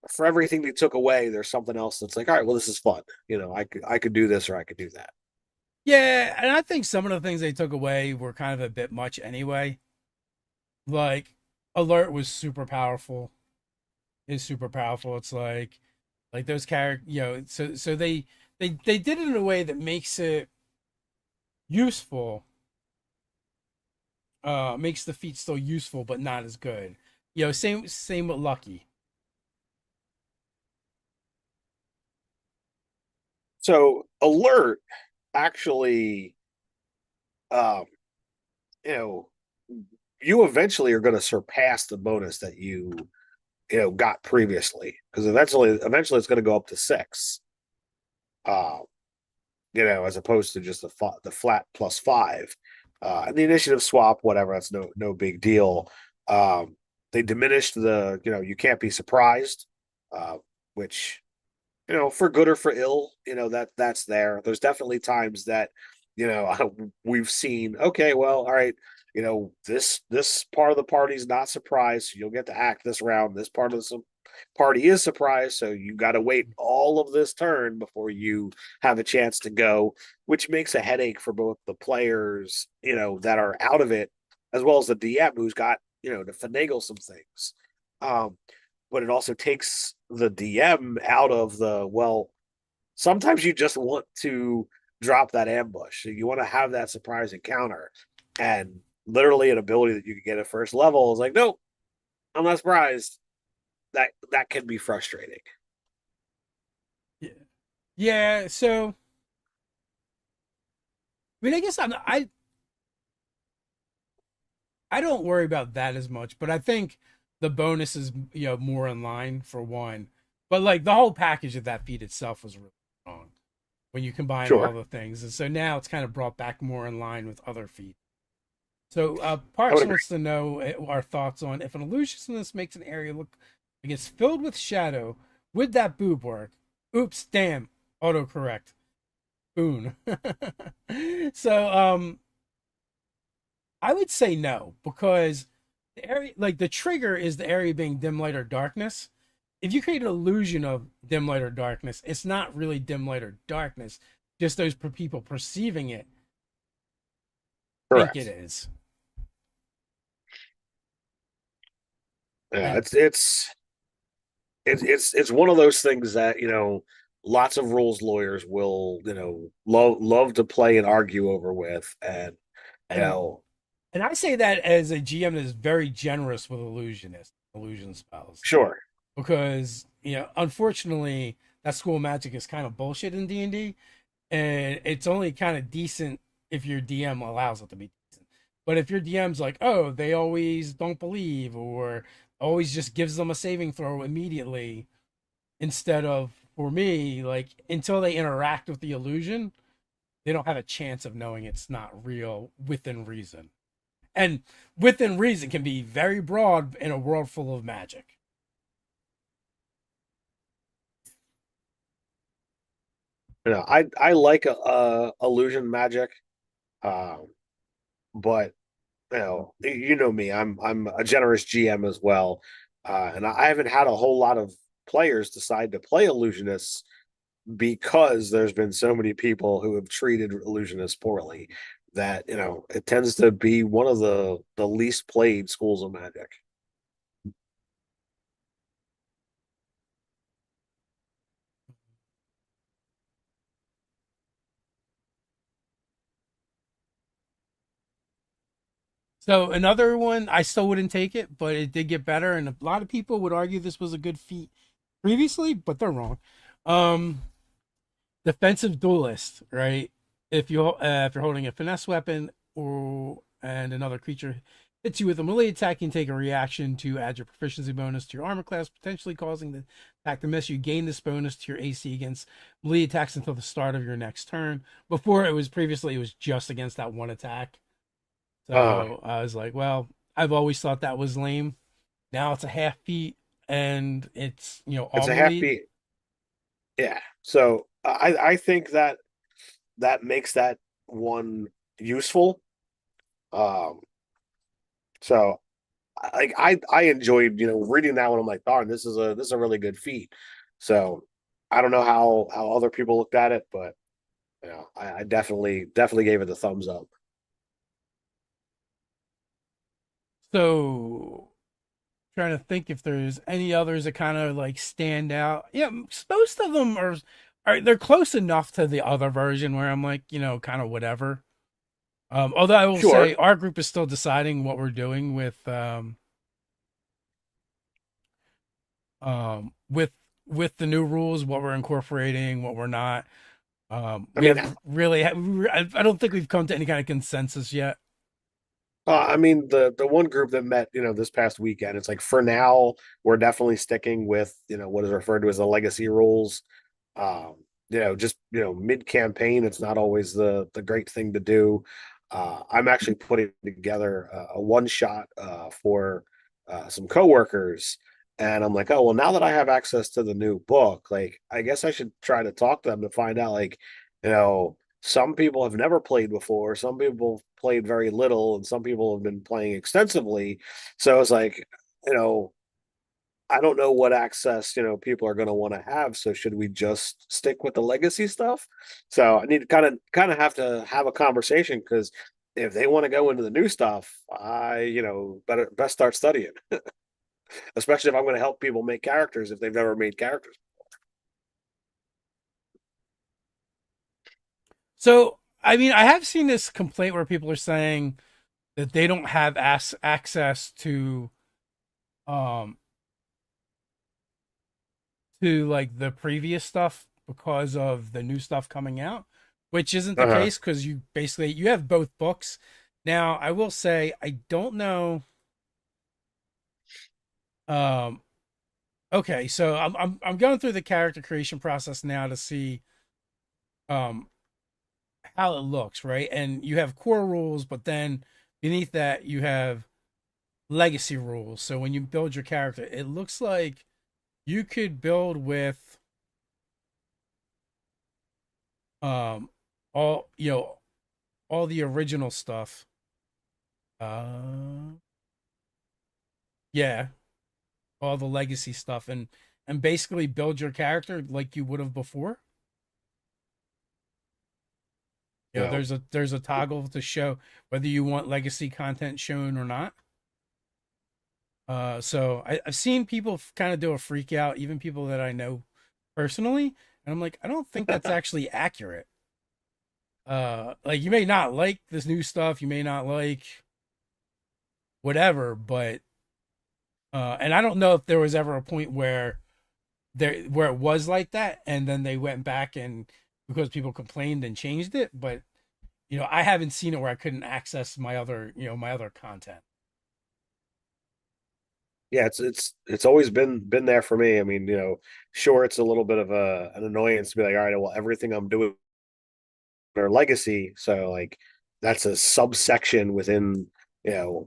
[SPEAKER 2] for everything they took away, there's something else that's like, all right, well, this is fun. I could do this or I could do that.
[SPEAKER 1] yeah, and I think some of the things they took away were kind of a bit much anyway. Like alert was super powerful. Is super powerful. It's like those character, so they did it in a way that makes it useful, makes the feat still useful but not as good. Same with Lucky.
[SPEAKER 2] So alert actually, um, you know, you eventually are going to surpass the bonus that you got previously because eventually it's going to go up to 6. Uh, as opposed to just the flat +5. And the initiative swap, whatever, that's no big deal. They diminished you can't be surprised, which for good or for ill, that's there. There's definitely times that we've seen. Okay, well, all right. This part of the party's not surprised, so you'll get to act this round. This part of the party is surprised, so you got to wait all of this turn before you have a chance to go, which makes a headache for both the players, that are out of it, as well as the DM who's got to finagle some things. Um, but it also takes the DM out of sometimes you just want to drop that ambush. You want to have that surprise encounter. And literally an ability that you can get at first level is like, nope, I'm not surprised. That can be frustrating.
[SPEAKER 1] Yeah, yeah. So I mean, I guess I don't worry about that as much, but I think the bonus is more in line for one. But like the whole package of that feat itself was really strong when you combine all
[SPEAKER 2] Sure.
[SPEAKER 1] the things, and so now it's kind of brought back more in line with other feats. So
[SPEAKER 2] I would
[SPEAKER 1] Parks
[SPEAKER 2] agree.
[SPEAKER 1] wants to know our thoughts on if an illusionist makes an area look like it's filled with shadow. Would that boob work? Oops, damn, autocorrect. Boon. So I would say no because the area, like the trigger, is the area being dim light or darkness. If you create an illusion of dim light or darkness, it's not really dim light or darkness. Just those people perceiving it think it
[SPEAKER 2] Correct.
[SPEAKER 1] is.
[SPEAKER 2] Yeah,
[SPEAKER 1] And
[SPEAKER 2] it's one of those things that lots of rules lawyers will love to play and argue over with, and you
[SPEAKER 1] and
[SPEAKER 2] know
[SPEAKER 1] and I say that as a GM that is very generous with illusion spells,
[SPEAKER 2] sure.
[SPEAKER 1] because unfortunately that school of magic is kind of bullshit in D&D, and it's only kind of decent if your DM allows it to be decent. But if your DM's like, oh, they always don't believe, or always just gives them a saving throw immediately, instead of, for me, like until they interact with the illusion, they don't have a chance of knowing it's not real within reason. And within reason can be very broad in a world full of magic.
[SPEAKER 2] I like illusion magic, um, but you know me. I'm a generous GM as well, and I haven't had a whole lot of players decide to play illusionists because there's been so many people who have treated illusionists poorly that it tends to be one of the least played schools of magic.
[SPEAKER 1] So another one, I still wouldn't take it, but it did get better, and a lot of people would argue this was a good feat previously, but they're wrong. Um, Defensive duelist, right? If you're holding a finesse weapon or and another creature hits you with a melee attack, you can take a reaction to add your proficiency bonus to your armor class, potentially causing the attack to miss. You gain this bonus to your AC against melee attacks until the start of your next turn. Before it was just against that one attack.
[SPEAKER 2] Uh,
[SPEAKER 1] So I was like, well, I've always thought that was lame. Now it's a half feat and it's
[SPEAKER 2] it's
[SPEAKER 1] all
[SPEAKER 2] a half
[SPEAKER 1] melee.
[SPEAKER 2] beat. Yeah. So I think that that makes that one useful. Um, so like I enjoyed reading that one. I'm like, darn, this is a really good feat. So I don't know how other people looked at it, but I definitely gave it the thumbs up.
[SPEAKER 1] So trying to think if there's any others that kind of like stand out. Yeah, most of them are they're close enough to the other version where I'm like, kind of whatever. Although I will
[SPEAKER 2] Sure.
[SPEAKER 1] say our group is still deciding what we're doing with the new rules, what we're incorporating, what we're not.
[SPEAKER 2] I
[SPEAKER 1] We
[SPEAKER 2] mean,
[SPEAKER 1] have really, I don't think we've come to any kind of consensus yet.
[SPEAKER 2] I mean the one group that met, this past weekend, it's like for now we're definitely sticking with, what is referred to as the legacy rules. Um, just mid campaign, it's not always the great thing to do. I'm actually putting together a one shot for some coworkers, and I'm like, oh well, now that I have access to the new book, like I guess I should try to talk to them to find out, like, some people have never played before, some people have played very little, and some people have been playing extensively. So it's like, you know, I don't know what access, people are going to want to have. So should we just stick with the legacy stuff? So I need to kind of have to have a conversation, because if they want to go into the new stuff, I, better best start studying, especially if I'm going to help people make characters if they've never made characters.
[SPEAKER 1] So, I mean, I have seen this complaint where people are saying that they don't have access um to like the previous stuff because of the new stuff coming out, which isn't the
[SPEAKER 2] Uh-huh.
[SPEAKER 1] case because you have both books. Now, I will say I don't know. Um, okay, so I'm going through the character creation process now to see um how it looks, right? And you have core rules, but then beneath that you have legacy rules. So when you build your character, it looks like you could build with um all all the original stuff. Uh yeah, all the legacy stuff and basically build your character like you would have before.
[SPEAKER 2] You know,
[SPEAKER 1] There's a toggle to show whether you want legacy content shown or not. So I've seen people kind of do a freak out, even people that I know personally, and I'm like, I don't think that's actually accurate. Like you may not like this new stuff, you may not like whatever, but and I don't know if there was ever a point where it was like that, and then they went back and because people complained and changed it, but I haven't seen it where I couldn't access my other content.
[SPEAKER 2] yeah, it's always been there for me. I mean, sure, it's a little bit of an annoyance to be like, all right, well, everything I'm doing or legacy, so like that's a subsection within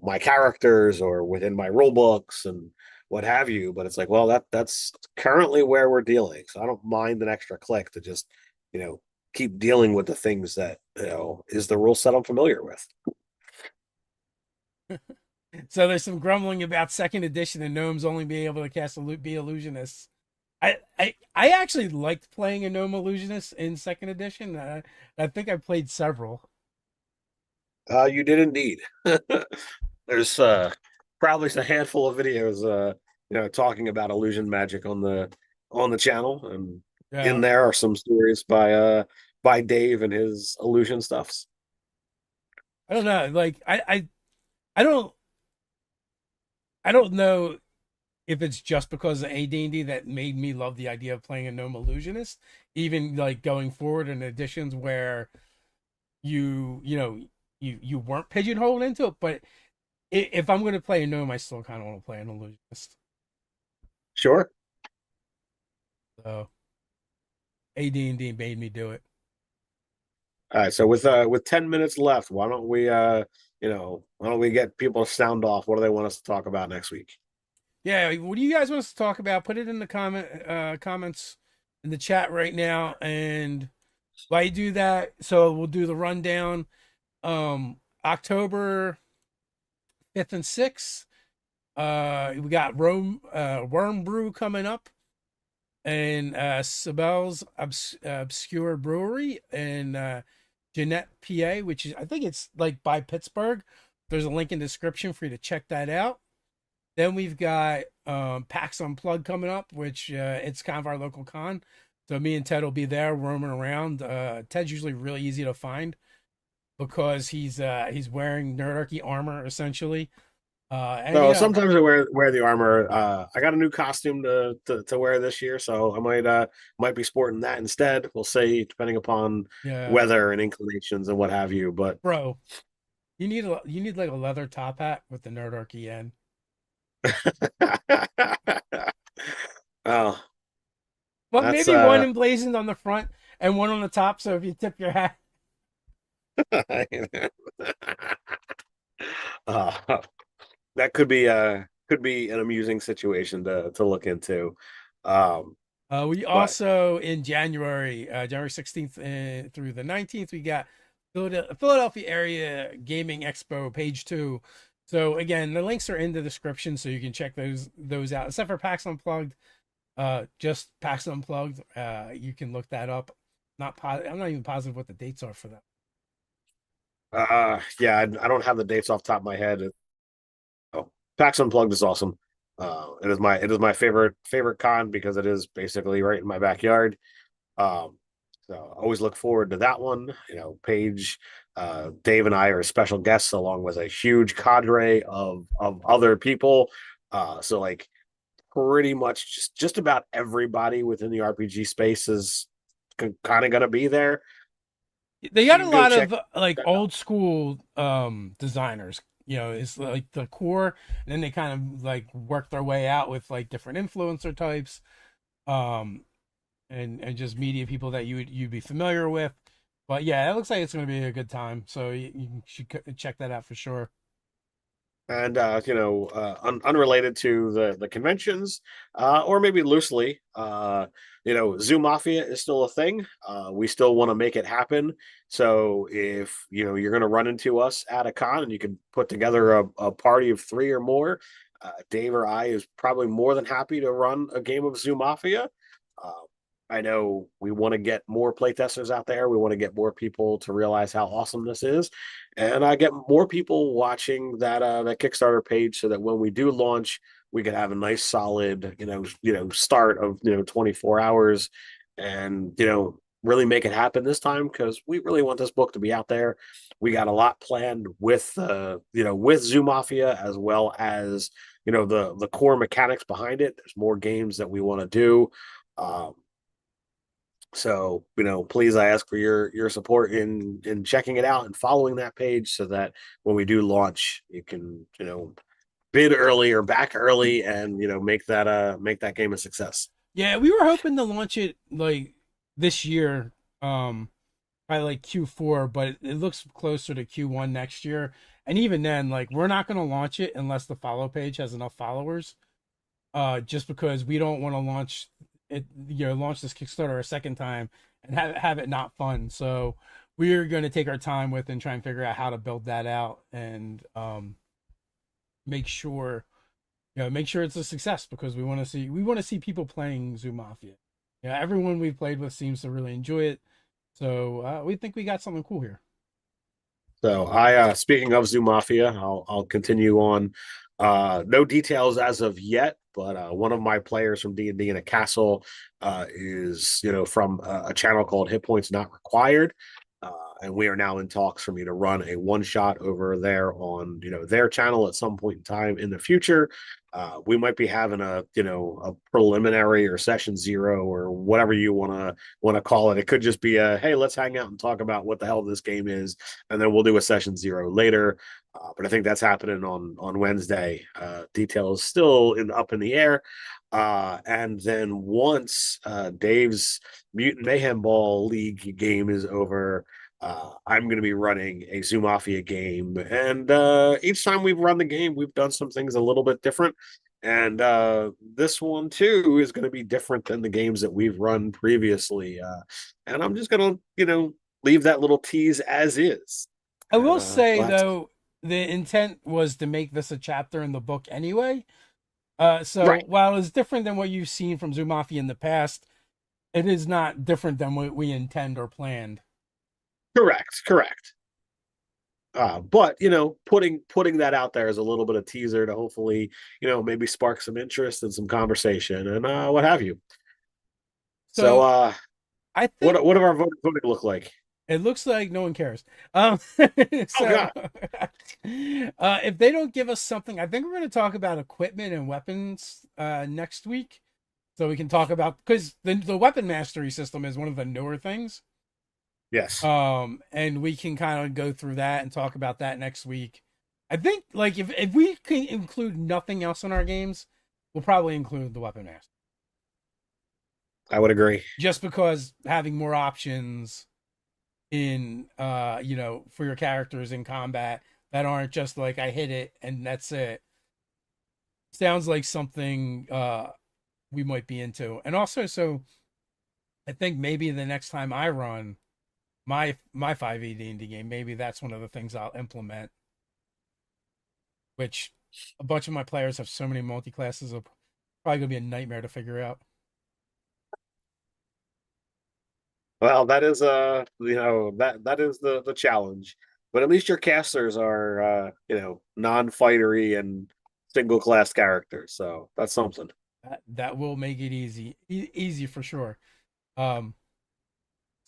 [SPEAKER 2] my characters or within my rule books and what have you. But it's like, well, that's currently where we're dealing, so I don't mind an extra click to just you know keep dealing with the things that is the rule set I'm familiar with.
[SPEAKER 1] So there's some grumbling about second edition and gnomes only being able to cast be illusionists. I actually liked playing a gnome illusionist in second edition. I think I played several.
[SPEAKER 2] You did indeed. There's probably a handful of videos talking about illusion magic on the channel, and in
[SPEAKER 1] Yeah,
[SPEAKER 2] there are some stories by Dave and his illusion stuffs.
[SPEAKER 1] I don't know. Like I don't I don't know if it's just because of AD&D that made me love the idea of playing a gnome illusionist. Even like going forward in editions where you know you weren't pigeonholed into it. But if I'm going to play a gnome, I still kind of want to play an illusionist.
[SPEAKER 2] Sure.
[SPEAKER 1] So AD&D made me do it.
[SPEAKER 2] All right. So with 10 minutes left, why don't we why don't we get people to sound off? What do they want us to talk about next week?
[SPEAKER 1] Yeah, what do you guys want us to talk about? Put it in the comments in the chat right now, and while you do that, so we'll do the rundown. October 5th and 6th. We got Worm Brew coming up, and Sobel's Obscure Brewery in Jeannette, PA, which is, I think it's like by Pittsburgh. There's a link in the description for you to check that out. Then we've got PAX Unplugged coming up, which it's kind of our local con. So me and Ted will be there roaming around. Ted's usually really easy to find because he's wearing Nerdarchy armor essentially. And
[SPEAKER 2] So sometimes I wear the armor. I got a new costume to wear this year, so I might be sporting that instead. We'll see, depending upon
[SPEAKER 1] yeah,
[SPEAKER 2] weather and inclinations and what have you. But
[SPEAKER 1] bro, you need like a leather top hat with the Nerdarchy end.
[SPEAKER 2] oh,
[SPEAKER 1] But
[SPEAKER 2] that's
[SPEAKER 1] maybe one emblazoned on the front and one on the top. So if you tip your hat,
[SPEAKER 2] uh, that could be an amusing situation to look into.
[SPEAKER 1] we
[SPEAKER 2] But
[SPEAKER 1] also in January, January 16th through the 19th, we got Philadelphia Area Gaming Expo page 2. So again, the links are in the description, so you can check those out. Except for PAX Unplugged, just PAX Unplugged. You can look that up. I'm not even positive what the dates are for that.
[SPEAKER 2] yeah, I don't have the dates off the top of my head. Oh, PAX Unplugged is awesome. It is my favorite con because it is basically right in my backyard. Um, so I always look forward to that one. Paige, Dave, and I are special guests along with a huge cadre of other people. So like pretty much just about everybody within the RPG space is kind of going to be there.
[SPEAKER 1] They
[SPEAKER 2] So
[SPEAKER 1] got
[SPEAKER 2] you
[SPEAKER 1] a
[SPEAKER 2] can go
[SPEAKER 1] lot
[SPEAKER 2] check
[SPEAKER 1] of like
[SPEAKER 2] that out.
[SPEAKER 1] old school designers. It's like the core, and then they kind of like work their way out with like different influencer types, um, and just media people that you'd be familiar with. But yeah, it looks like it's going to be a good time. So you should check that out for sure.
[SPEAKER 2] And unrelated to the conventions, or maybe loosely, Zoo Mafia is still a thing. We still want to make it happen. So if you're going to run into us at a con and you can put together a party of 3 or more, Dave or I is probably more than happy to run a game of Zoo Mafia. Uh, I know we want to get more playtesters out there. We want to get more people to realize how awesome this is, and I get more people watching that Kickstarter page so that when we do launch, we can have a nice solid start of 24 hours, and really make it happen this time because we really want this book to be out there. We got a lot planned with with Zoo Mafia as well as the core mechanics behind it. There's more games that we want to do. Um, so, please, I ask for your support in checking it out and following that page so that when we do launch, you can, bid early or back early and, make that game a success.
[SPEAKER 1] Yeah, we were hoping to launch it like this year, by like Q4, but it looks closer to Q1 next year. And even then, like we're not going to launch it unless the follow page has enough followers. Just because we don't want to launch this Kickstarter a second time and have it not fun. So we're going to take our time with and try and figure out how to build that out and make sure make sure it's a success because we want to see people playing Zoo Mafia. Yeah, everyone we've played with seems to really enjoy it. So we think we got something cool here.
[SPEAKER 2] So speaking of Zoo Mafia, I'll continue on. No details as of yet, but one of my players from D&D in a castle is from a channel called Hit Points Not Required. and we are now in talks for me to run a one shot over there on their channel at some point in time in the future. We might be having a preliminary or session zero or whatever you want to call it. It could just be a hey, let's hang out and talk about what the hell this game is, and then we'll do a session zero later. But I think that's happening on Wednesday. Details still up in the air. And then once Dave's Mutant Mayhem Ball League game is over, I'm going to be running a Zoo Mafia game. And each time we've run the game, we've done some things a little bit different. And this one, too, is going to be different than the games that we've run previously. And I'm just going to, leave that little tease as is.
[SPEAKER 1] I
[SPEAKER 2] And
[SPEAKER 1] will say,
[SPEAKER 2] well,
[SPEAKER 1] though, the intent was to make this a chapter in the book anyway. So
[SPEAKER 2] right.
[SPEAKER 1] while it's different than what you've seen from Zoo Mafia in the past, it is not different than what we intend or planned.
[SPEAKER 2] Correct. Correct. But putting that out there as a little bit of teaser to hopefully maybe spark some interest and some conversation and what have you. So
[SPEAKER 1] So I think
[SPEAKER 2] what do our voting look like?
[SPEAKER 1] it looks like no one cares.
[SPEAKER 2] Oh
[SPEAKER 1] So
[SPEAKER 2] God,
[SPEAKER 1] if they don't give us something, I think we're going to talk about equipment and weapons next week. So we can talk about because the weapon mastery system is one of the newer things.
[SPEAKER 2] yes,
[SPEAKER 1] And we can kind of go through that and talk about that next week. I think like if we can include nothing else in our games, we'll probably include the weapon master.
[SPEAKER 2] I would agree.
[SPEAKER 1] Just because having more options in for your characters in combat that aren't just like I hit it and that's it. Sounds like something we might be into. And also so I think maybe the next time I run my 5e D&D game, maybe that's one of the things I'll implement, which a bunch of my players have so many multi-classes of probably going to be a nightmare to figure out.
[SPEAKER 2] Well, that is that is the challenge. But at least your casters are non-fightery and single class characters, so that's something.
[SPEAKER 1] That will make it easy for sure. Um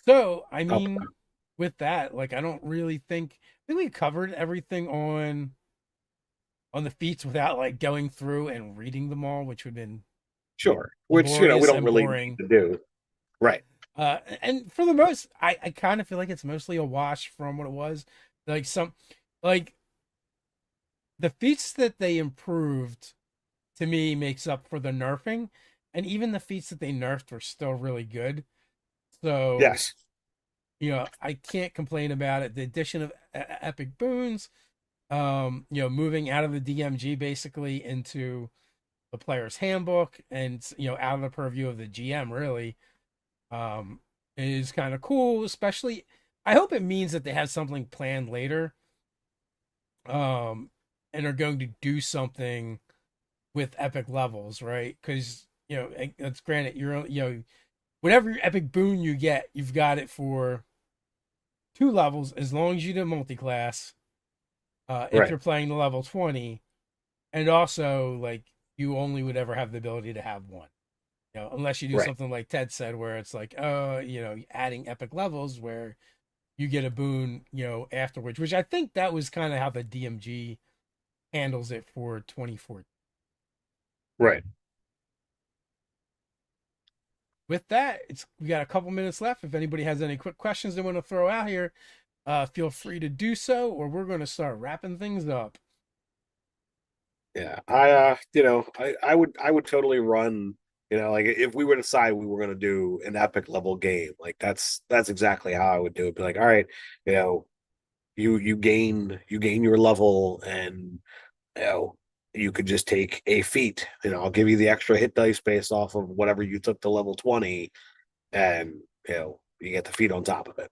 [SPEAKER 1] so I
[SPEAKER 2] Oh,
[SPEAKER 1] mean with that, like I don't really think we covered everything on the feats without like going through and reading them all, which would have been
[SPEAKER 2] sure. Which we
[SPEAKER 1] laborious
[SPEAKER 2] don't
[SPEAKER 1] and
[SPEAKER 2] really need
[SPEAKER 1] boring.
[SPEAKER 2] to do. Right.
[SPEAKER 1] And for the most, I kind of feel like it's mostly a wash from what it was. Like like the feats that they improved to me makes up for the nerfing, and even the feats that they nerfed were still really good. So
[SPEAKER 2] Yes.
[SPEAKER 1] I can't complain about it. The addition of epic boons, moving out of the DMG basically into the player's handbook, and out of the purview of the GM really um, is kind of cool. Especially, I hope it means that they have something planned later, um, and are going to do something with epic levels, right? Because it's granted you're whatever epic boon you get, you've got it for 2 levels as long as you do multi-class. If
[SPEAKER 2] Right.
[SPEAKER 1] you're playing the level 20, and also like you only would ever have the ability to have one. Unless you do
[SPEAKER 2] Right.
[SPEAKER 1] something like Ted said, where it's like, adding epic levels where you get a boon, afterwards, which I think that was kind of how the DMG handles it for 2014.
[SPEAKER 2] Right.
[SPEAKER 1] With that, we got a couple minutes left. If anybody has any quick questions they want to throw out here, feel free to do so, or we're going to start wrapping things up.
[SPEAKER 2] Yeah. I would totally run, like if we were to decide we were going to do an epic level game, like that's exactly how I would do it. Be like, all right, you know, you gain your level, and you know you could just take a feat. I'll give you the extra hit dice based off of whatever you took to level 20, and you get the feat on top of it.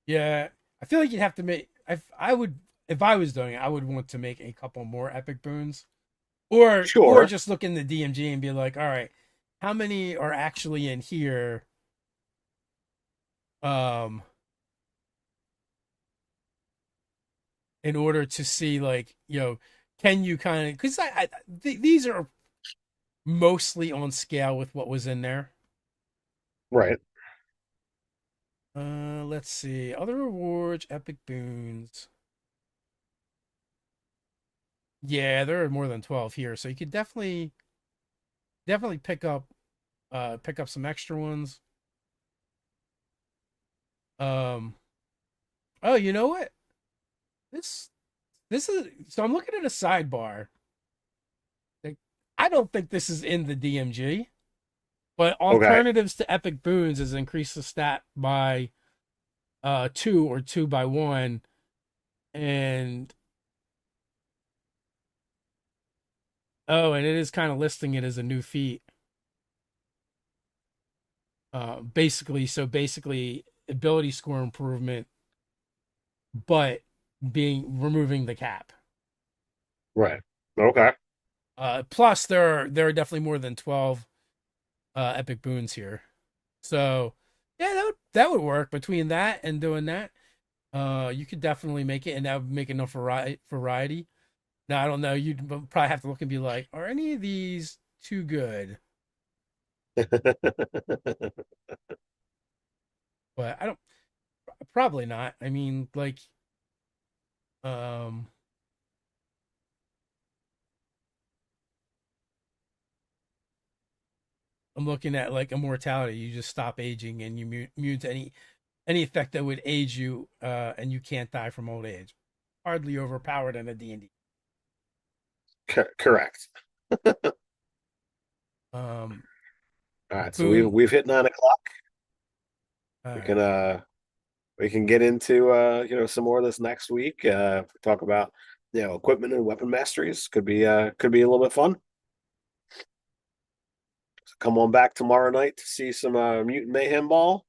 [SPEAKER 1] Yeah, I feel like you'd have to make. I would if I was doing it, I would want to make a couple more epic boons, or
[SPEAKER 2] Sure.
[SPEAKER 1] just look in the DMG and be like, all right, how many are actually in here? Um, in order to see like can you kind of because these are mostly on scale with what was in there.
[SPEAKER 2] Right.
[SPEAKER 1] Let's see. Other rewards, epic boons. Yeah, there are more than 12 here, so you could definitely pick up some extra ones. Um oh, you know what? This this is so I'm looking at a sidebar. Like, I don't think this is in the DMG, but
[SPEAKER 2] Okay.
[SPEAKER 1] alternatives to epic boons is increase the stat by 2 or 2 by 1, and oh, and it is kind of listing it as a new feat. Basically ability score improvement, but being removing the cap.
[SPEAKER 2] Right. Okay.
[SPEAKER 1] Plus there are definitely more than 12 epic boons here. So yeah, that would work between that and doing that. You could definitely make it, and that would make enough variety. Now I don't know. You'd probably have to look and be like, are any of these too good? But I don't. Probably not. I mean, like, um, I'm looking at like immortality. You just stop aging, and you mute to any effect that would age you, and you can't die from old age. Hardly overpowered in a D&D.
[SPEAKER 2] Correct.
[SPEAKER 1] Um,
[SPEAKER 2] All right. So we've
[SPEAKER 1] boon.
[SPEAKER 2] we've hit 9 o'clock.
[SPEAKER 1] All
[SPEAKER 2] We
[SPEAKER 1] right.
[SPEAKER 2] can we can get into some more of this next week. Talk about equipment and weapon masteries. Could be a little bit fun. So come on back tomorrow night to see some Mutant Mayhem Ball.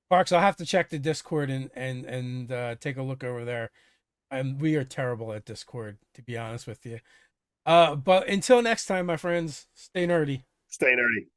[SPEAKER 1] Parks, I'll have to check the Discord and take a look over there. We are terrible at Discord, to be honest with you. But until next time, my friends, stay nerdy.
[SPEAKER 2] Stay nerdy.